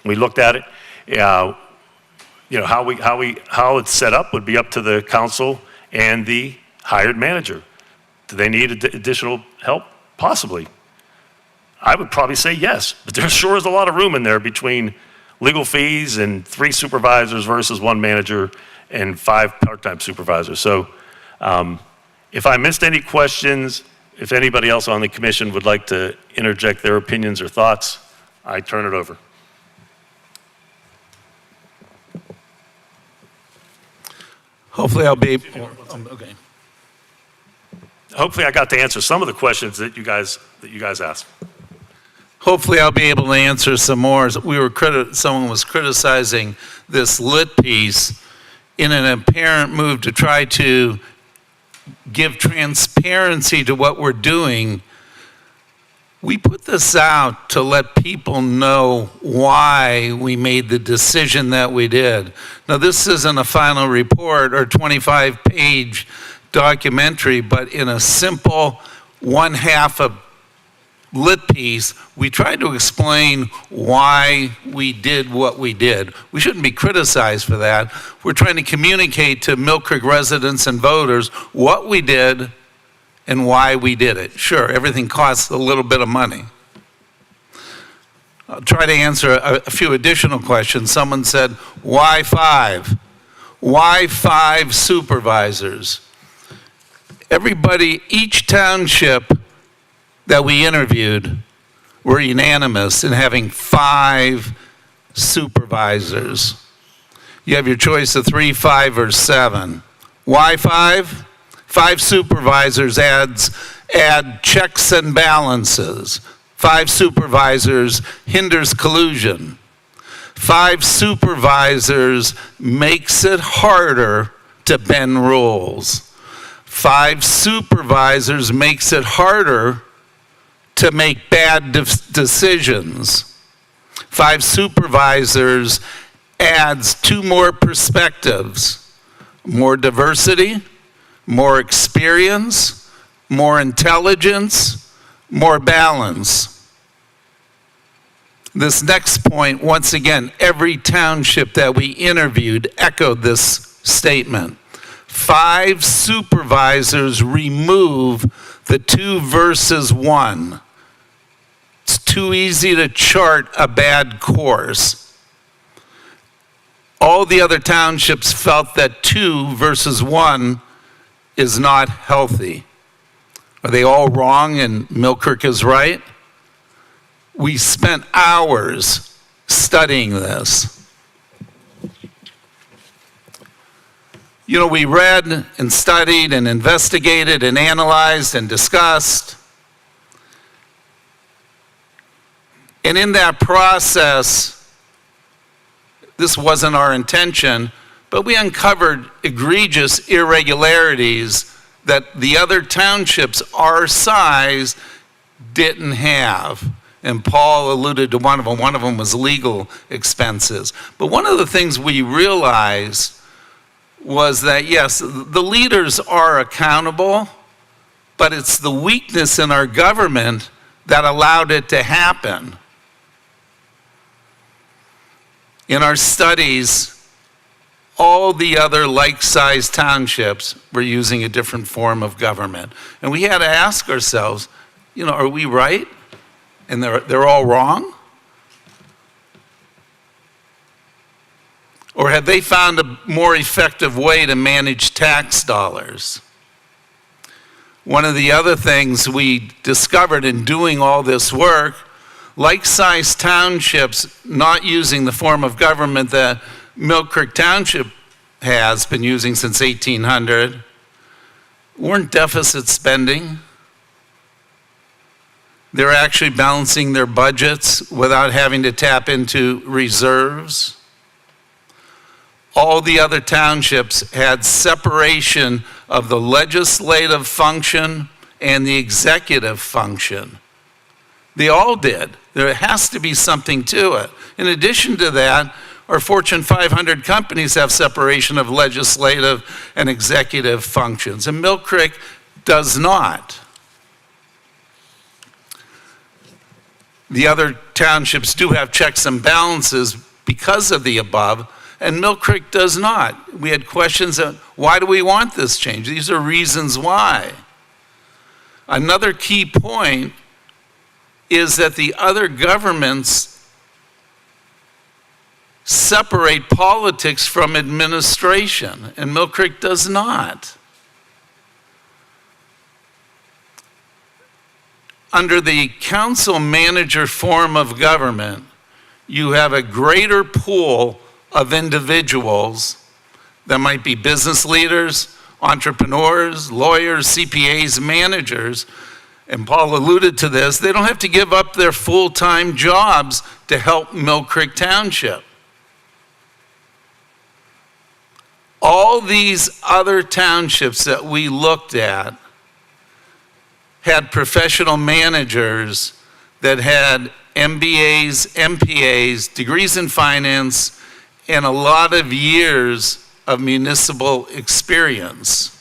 looked at it, you know, how it's set up would be up to the council and the hired manager. Do they need additional help? Possibly. I would probably say yes, but there sure is a lot of room in there between legal fees and 3 supervisors versus 1 manager and 5 part-time supervisors. So if I missed any questions, if anybody else on the commission would like to interject their opinions or thoughts, I turn it over. Hopefully I'll be, okay. Hopefully I got to answer some of the questions that you guys asked. Hopefully I'll be able to answer some more. Someone was criticizing this lit piece in an apparent move to try to give transparency to what we're doing. We put this out to let people know why we made the decision that we did. Now, this isn't a final report or 25-page documentary, but in a simple 1/2 a lit piece, we tried to explain why we did what we did. We shouldn't be criticized for that. We're trying to communicate to Mill Creek residents and voters what we did and why we did it. Sure, everything costs a little bit of money. I'll try to answer a few additional questions. Someone said, why 5? Why 5 supervisors? Everybody, each township that we interviewed were unanimous in having 5 supervisors. You have your choice of 3, 5, or 7. Why 5? 5 supervisors add checks and balances. 5 supervisors hinders collusion. 5 supervisors makes it harder to bend rules. 5 supervisors makes it harder to make bad decisions. 5 supervisors adds 2 more perspectives, more diversity, more experience, more intelligence, more balance. This next point, once again, every township that we interviewed echoed this statement. 5 supervisors remove the 2 versus 1. It's too easy to chart a bad course. All the other townships felt that 2 versus 1 is not healthy. Are they all wrong and Mill Creek is right? We spent hours studying this. You know, we read and studied and investigated and analyzed and discussed. And in that process, this wasn't our intention, but we uncovered egregious irregularities that the other townships our size didn't have. And Paul alluded to one of them. One of them was legal expenses. But one of the things we realized was that, yes, the leaders are accountable, but it's the weakness in our government that allowed it to happen. In our studies, all the other like-sized townships were using a different form of government. And we had to ask ourselves, you know, are we right? And they're all wrong? Or have they found a more effective way to manage tax dollars? One of the other things we discovered in doing all this work, like-sized townships not using the form of government that Mill Creek Township has been using since 1800, weren't deficit spending. They're actually balancing their budgets without having to tap into reserves. All the other townships had separation of the legislative function and the executive function. They all did. There has to be something to it. In addition to that, our Fortune 500 companies have separation of legislative and executive functions, and Mill Creek does not. The other townships do have checks and balances because of the above, and Mill Creek does not. We had questions of why do we want this change? These are reasons why. Another key point is that the other governments separate politics from administration, and Mill Creek does not. Under the council manager form of government, you have a greater pool of individuals that might be business leaders, entrepreneurs, lawyers, CPAs, managers, and Paul alluded to this. They don't have to give up their full-time jobs to help Mill Creek Township. All these other townships that we looked at had professional managers that had MBAs, MPAs, degrees in finance, and a lot of years of municipal experience.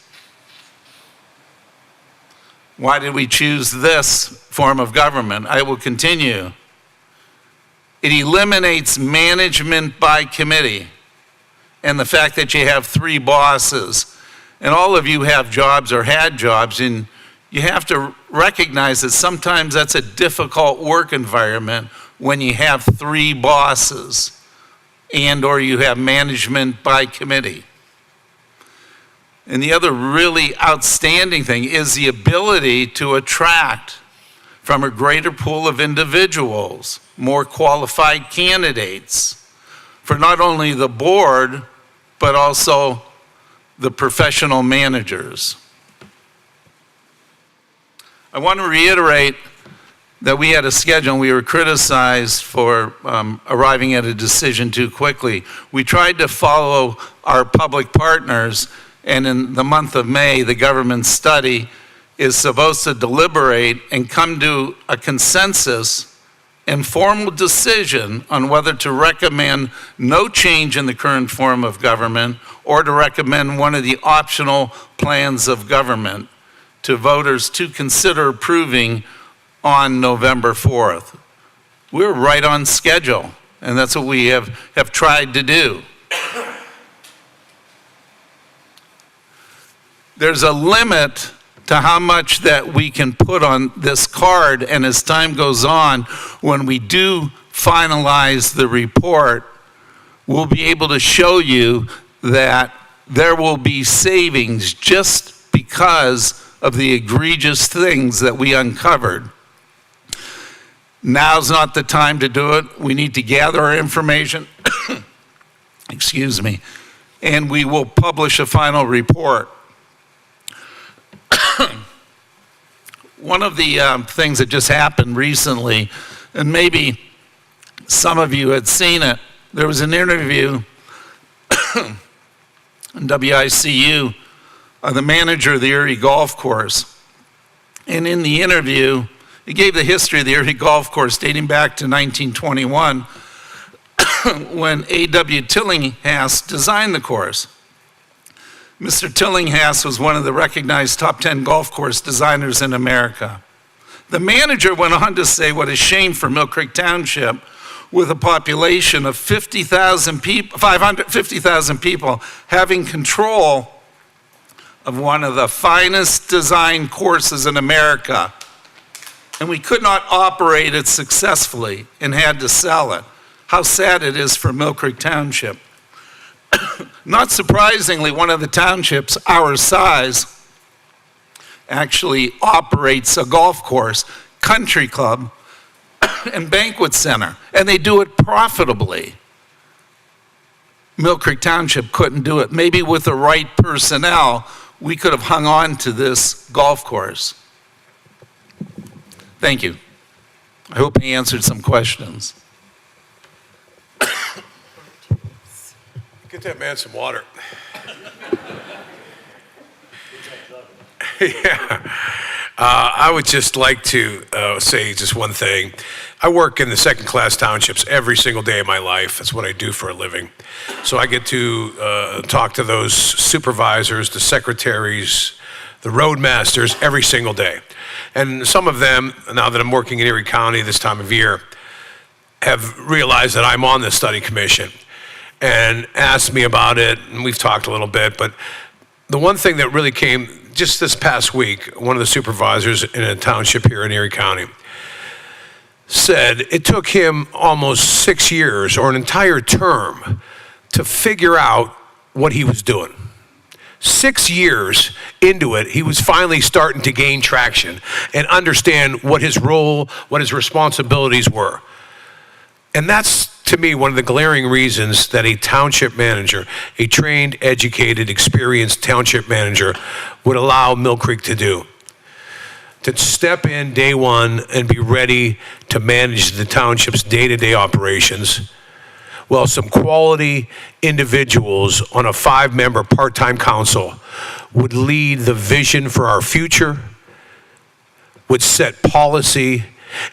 Why did we choose this form of government? I will continue. It eliminates management by committee and the fact that you have 3 bosses. And all of you have jobs or had jobs, and you have to recognize that sometimes that's a difficult work environment when you have 3 bosses and or you have management by committee. And the other really outstanding thing is the ability to attract from a greater pool of individuals, more qualified candidates for not only the board, but also the professional managers. I want to reiterate that we had a schedule and we were criticized for arriving at a decision too quickly. We tried to follow our public partners, and in the month of May, the government study is supposed to deliberate and come to a consensus and formal decision on whether to recommend no change in the current form of government or to recommend one of the optional plans of government to voters to consider approving on November 4th. We're right on schedule, and that's what we have tried to do. There's a limit to how much that we can put on this card, and as time goes on, when we do finalize the report, we'll be able to show you that there will be savings just because of the egregious things that we uncovered. Now's not the time to do it. We need to gather our information, excuse me, and we will publish a final report. One of the things that just happened recently, and maybe some of you had seen it, there was an interview in WICU of the manager of the Erie Golf Course. And in the interview, he gave the history of the Erie Golf Course dating back to 1921 when A.W. Tillinghast designed the course. Mr. Tillinghast was one of the recognized top 10 golf course designers in America. The manager went on to say what a shame for Mill Creek Township, with a population of 50,000 people, 550,000 people, having control of one of the finest designed courses in America. And we could not operate it successfully and had to sell it. How sad it is for Mill Creek Township. Not surprisingly, one of the townships our size actually operates a golf course, country club, and banquet center, and they do it profitably. Mill Creek Township couldn't do it. Maybe with the right personnel, we could have hung on to this golf course. Thank you. I hope he answered some questions. Get that man some water. Yeah. I would just like to say just one thing. I work in the second-class townships every single day of my life. That's what I do for a living. So I get to talk to those supervisors, the secretaries, the roadmasters every single day. And some of them, now that I'm working in Erie County this time of year, have realized that I'm on the study commission and asked me about it, and we've talked a little bit, but the one thing that really came just this past week, one of the supervisors in a township here in Erie County said it took him almost 6 years or an entire term to figure out what he was doing. 6 years into it, he was finally starting to gain traction and understand what his role, what his responsibilities were. And that's, to me, one of the glaring reasons that a township manager, a trained, educated, experienced township manager would allow Mill Creek to do. To step in day one and be ready to manage the township's day-to-day operations, while some quality individuals on a 5-member part-time council would lead the vision for our future, would set policy,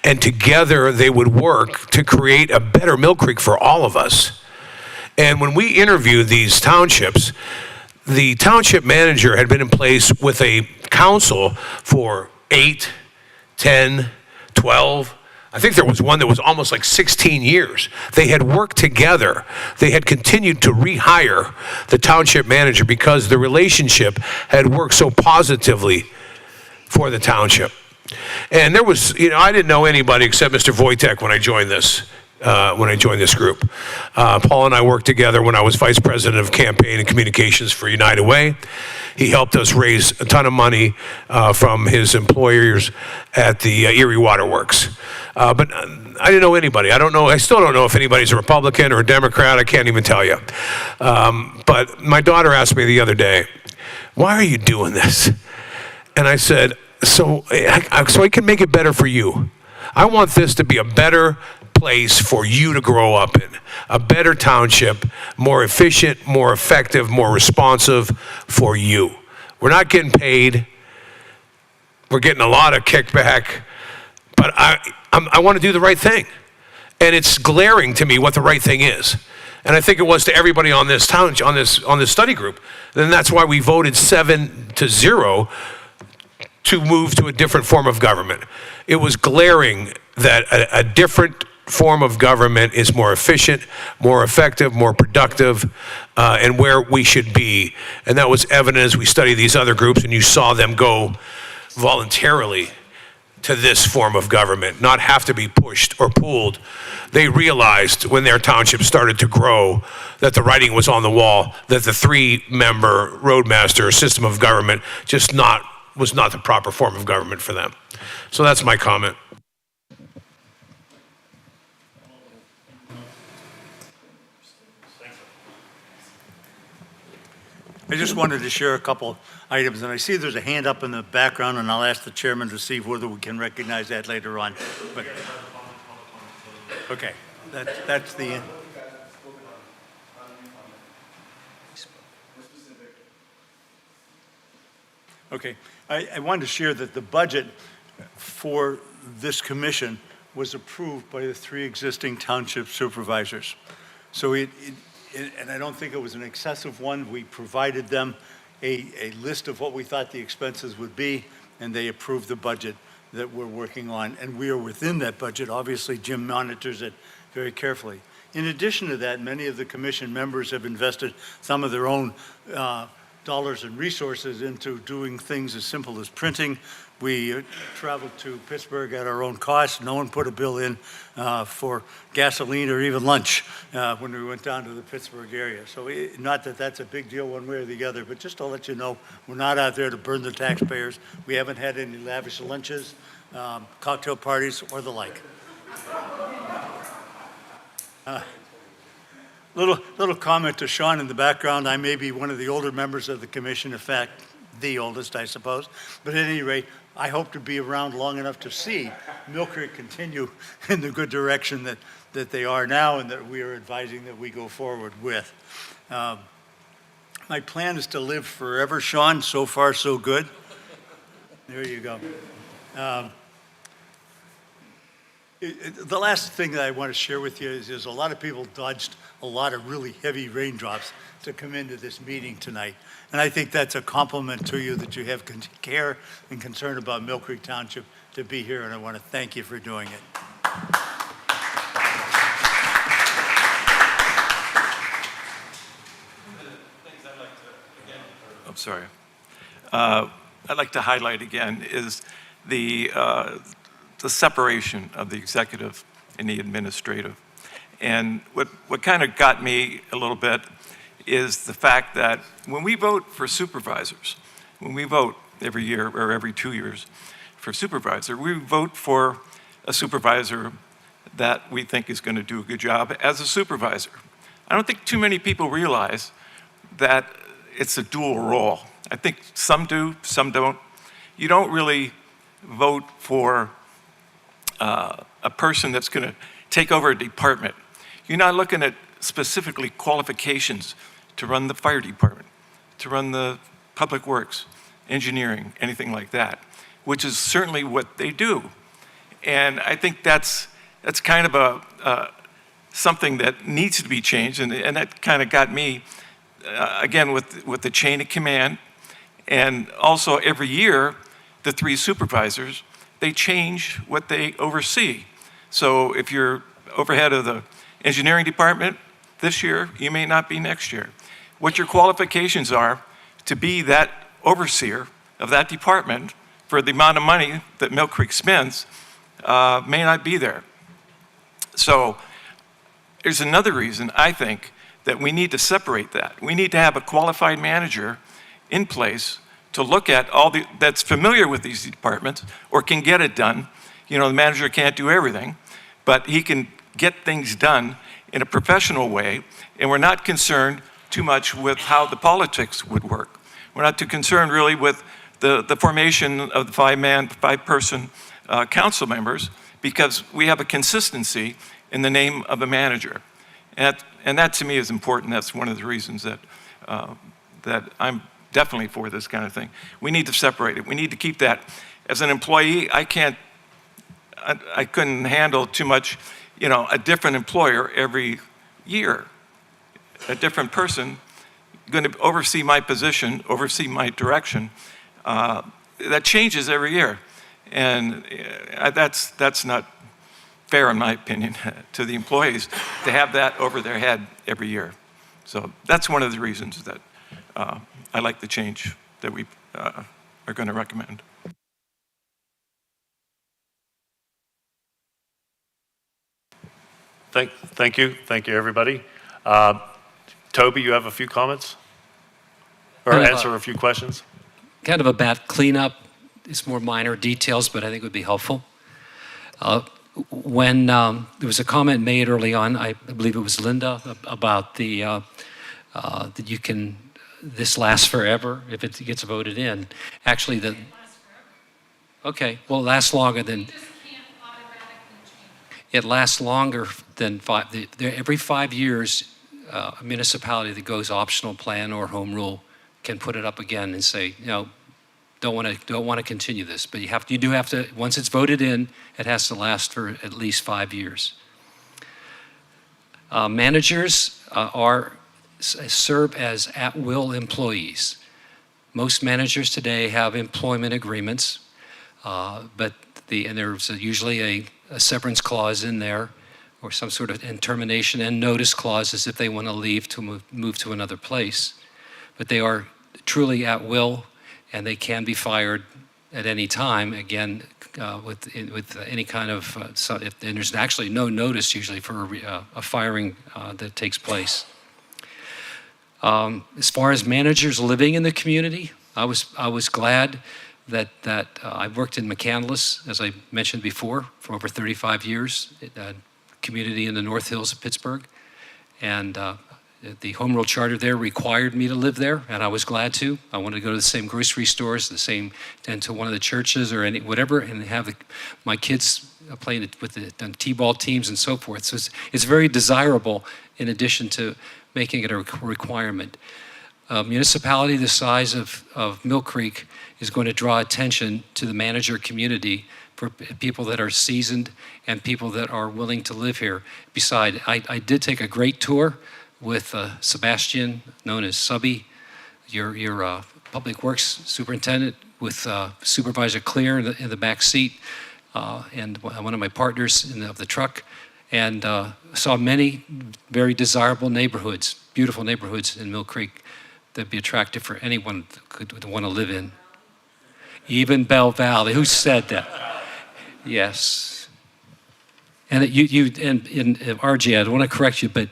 and together they would work to create a better Mill Creek for all of us. And when we interviewed these townships, the township manager had been in place with a council for 8, 10, 12, I think there was one that was almost like 16 years. They had worked together. They had continued to rehire the township manager because the relationship had worked so positively for the township. And there was, I didn't know anybody except Mr. Wojtek when I joined this group. Paul and I worked together when I was vice president of campaign and communications for United Way. He helped us raise a ton of money from his employers at the Erie Waterworks. But I didn't know anybody. I still don't know if anybody's a Republican or a Democrat. I can't even tell you. But my daughter asked me the other day, "Why are you doing this?" And I said, so I can make it better for you. I want this to be a better place for you to grow up in, a better township, more efficient, more effective, more responsive for you. We're not getting paid. We're getting a lot of kickback, but I want to do the right thing. And it's glaring to me what the right thing is. And I think it was to everybody on this study group. And that's why we voted 7-0 to move to a different form of government. It was glaring that a different form of government is more efficient, more effective, more productive, and where we should be. And that was evident as we studied these other groups and you saw them go voluntarily to this form of government, not have to be pushed or pulled. They realized when their township started to grow that the writing was on the wall, that the 3-member roadmaster system of government was not the proper form of government for them. So that's my comment. I just wanted to share a couple items, and I see there's a hand up in the background, and I'll ask the chairman to see whether we can recognize that later on. But, okay, that's the end. Okay, I wanted to share that the budget for this commission was approved by the 3 existing township supervisors. So and I don't think it was an excessive one. We provided them a list of what we thought the expenses would be, and they approved the budget that we're working on. And we are within that budget. Obviously, Jim monitors it very carefully. In addition to that, many of the commission members have invested some of their own dollars and resources into doing things as simple as printing. We traveled to Pittsburgh at our own cost. No one put a bill in for gasoline or even lunch when we went down to the Pittsburgh area. So not that that's a big deal one way or the other, but just to let you know, we're not out there to burn the taxpayers. We haven't had any lavish lunches, cocktail parties, or the like. Little comment to Sean in the background. I may be one of the older members of the commission, in fact, the oldest, I suppose. But at any rate, I hope to be around long enough to see Mill Creek continue in the good direction that they are now and that we are advising that we go forward with. My plan is to live forever, Sean. So far, so good. There you go. The last thing that I want to share with you is a lot of people dodged a lot of really heavy raindrops to come into this meeting tonight. And I think that's a compliment to you that you have care and concern about Mill Creek Township to be here, and I want to thank you for doing it. I'm sorry. I'd like to highlight again is the separation of the executive and the administrative. And what kind of got me a little bit is the fact that when we vote for supervisors, when we vote every year or every 2 years for supervisor, we vote for a supervisor that we think is going to do a good job as a supervisor. I don't think too many people realize that it's a dual role. I think some do, some don't. You don't really vote for a person that's going to take over a department. You're not looking at specifically qualifications to run the fire department, to run the public works, engineering, anything like that, which is certainly what they do. And I think that's kind of something that needs to be changed, and that kind of got me, again, with the chain of command. And also every year, the 3 supervisors, they change what they oversee. So if you're overhead of the engineering department this year, you may not be next year. What your qualifications are to be that overseer of that department for the amount of money that Mill Creek spends may not be there. So there's another reason, I think, that we need to separate that. We need to have a qualified manager in place to look at that's familiar with these departments or can get it done. You know, the manager can't do everything, but he can get things done in a professional way, and we're not concerned too much with how the politics would work. We're not too concerned really with the formation of the 5-person council members, because we have a consistency in the name of a manager. And that to me is important. That's one of the reasons that I'm definitely for this kind of thing. We need to separate it. We need to keep that. As an employee, I couldn't handle too much, you know, a different employer every year. A different person going to oversee my position, oversee my direction. That changes every year. And that's not fair, in my opinion, to the employees to have that over their head every year. So that's one of the reasons that I like the change that we are going to recommend. Thank you, everybody. Toby, you have a few comments? Or answer a few questions? Kind of a bad cleanup. It's more minor details, but I think it would be helpful. When there was a comment made early on, I believe it was Linda, about that this lasts forever if it gets voted in. Actually, okay, well, it lasts longer than. It lasts longer than every 5 years, a municipality that goes optional plan or home rule can put it up again and say, you know, don't want to continue this. But you do have to, once it's voted in, it has to last for at least 5 years. Managers serve as at-will employees. Most managers today have employment agreements, and there's usually a severance clause in there, or some sort of termination and notice clauses if they want to leave to move to another place. But they are truly at will, and they can be fired at any time, again, with any kind of, and there's actually no notice usually for a firing that takes place. As far as managers living in the community, I was glad that I worked in McCandless, as I mentioned before, for over 35 years, a community in the North Hills of Pittsburgh. And the home rule charter there required me to live there, and I was glad to. I wanted to go to the same grocery stores, and to one of the churches or whatever, and have my kids playing with the t-ball teams and so forth. So it's very desirable in addition to making it a requirement. A municipality the size of Mill Creek is going to draw attention to the manager community for people that are seasoned and people that are willing to live here. Besides, I did take a great tour with Sebastian, known as Subby, your Public Works Superintendent, with Supervisor Clear in the back seat, and one of my partners of the truck, and saw many very desirable neighborhoods, beautiful neighborhoods in Mill Creek that'd be attractive for anyone that could want to live in. Even Bell Valley. Who said that? Yes. And in RJ, I don't want to correct you, but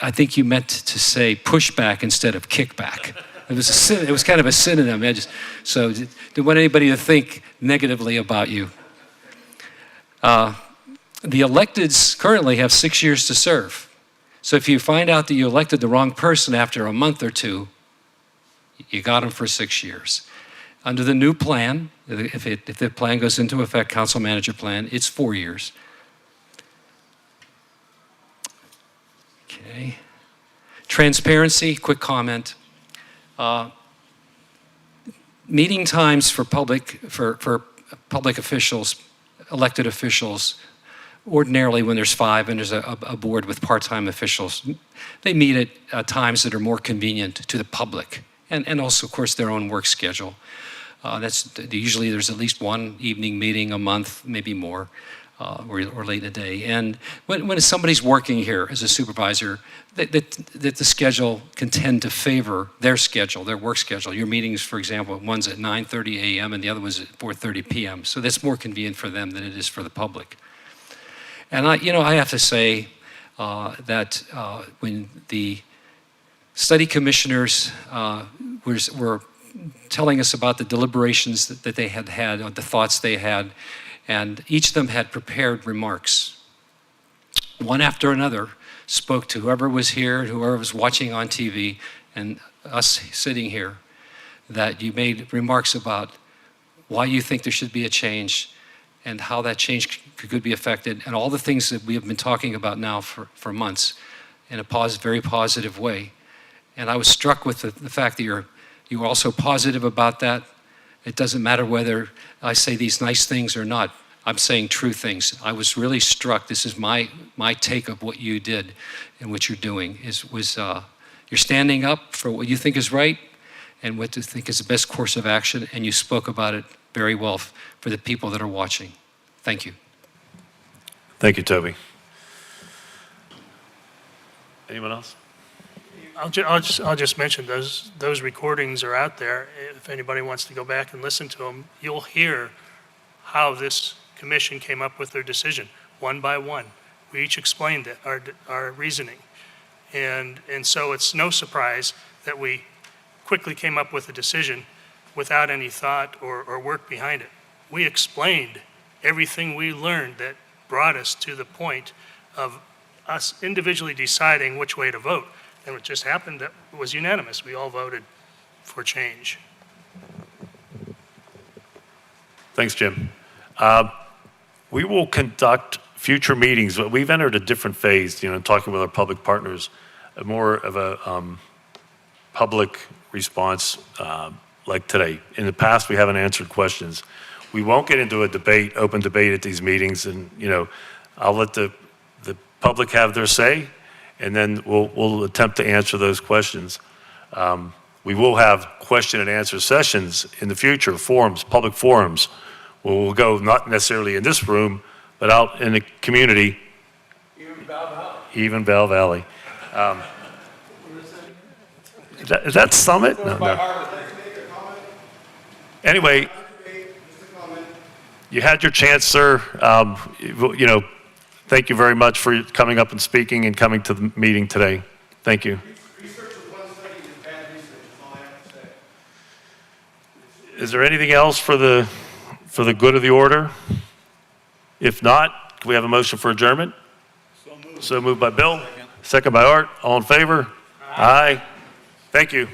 I think you meant to say pushback instead of kickback. It was kind of a synonym. So didn't want anybody to think negatively about you. The electeds currently have 6 years to serve. So if you find out that you elected the wrong person after a month or two, you got them for 6 years. Under the new plan, if the plan goes into effect, council manager plan, it's 4 years. Okay. Transparency, quick comment. Meeting times for public officials, elected officials, ordinarily when there's 5 and there's a board with part-time officials, they meet at times that are more convenient to the public and also, of course, their own work schedule. Usually there's at least one evening meeting a month, maybe more, or late in the day. And when somebody's working here as a supervisor, that the schedule can tend to favor their schedule, their work schedule. Your meetings, for example, one's at 9:30 a.m. and the other one's at 4:30 p.m. So that's more convenient for them than it is for the public. And I have to say that when the study commissioners were telling us about the deliberations that they had, the thoughts they had, and each of them had prepared remarks. One after another spoke to whoever was here, whoever was watching on TV, and us sitting here, that you made remarks about why you think there should be a change and how that change could be affected, and all the things that we have been talking about now for months in a very positive way. And I was struck with the fact that you were also positive about that. It doesn't matter whether I say these nice things or not. I'm saying true things. I was really struck. This is my take of what you did and what you're doing. You're standing up for what you think is right and what you think is the best course of action, and you spoke about it very well for the people that are watching. Thank you. Thank you, Toby. Anyone else? I'll just mention those recordings are out there. If anybody wants to go back and listen to them, you'll hear how this commission came up with their decision, one by one. We each explained it, our reasoning. And so it's no surprise that we quickly came up with a decision without any thought or work behind it. We explained everything we learned that brought us to the point of us individually deciding which way to vote. And it just happened that it was unanimous. We all voted for change. Thanks, Jim. We will conduct future meetings, but we've entered a different phase, talking with our public partners, more of a public response like today. In the past, we haven't answered questions. We won't get into a debate, open debate at these meetings, and I'll let the public have their say, and then we'll attempt to answer those questions. We will have question and answer sessions in the future, forums, public forums, where we'll go not necessarily in this room, but out in the community. Even Bell Valley. Is that Summit? No. Anyway, you had your chance, sir. Thank you very much for coming up and speaking and coming to the meeting today. Thank you. Research is one study and bad research is all I have to say. Is there anything else for the good of the order? If not, can we have a motion for adjournment? So moved by Bill, second by Art. All in favor? Aye. Thank you.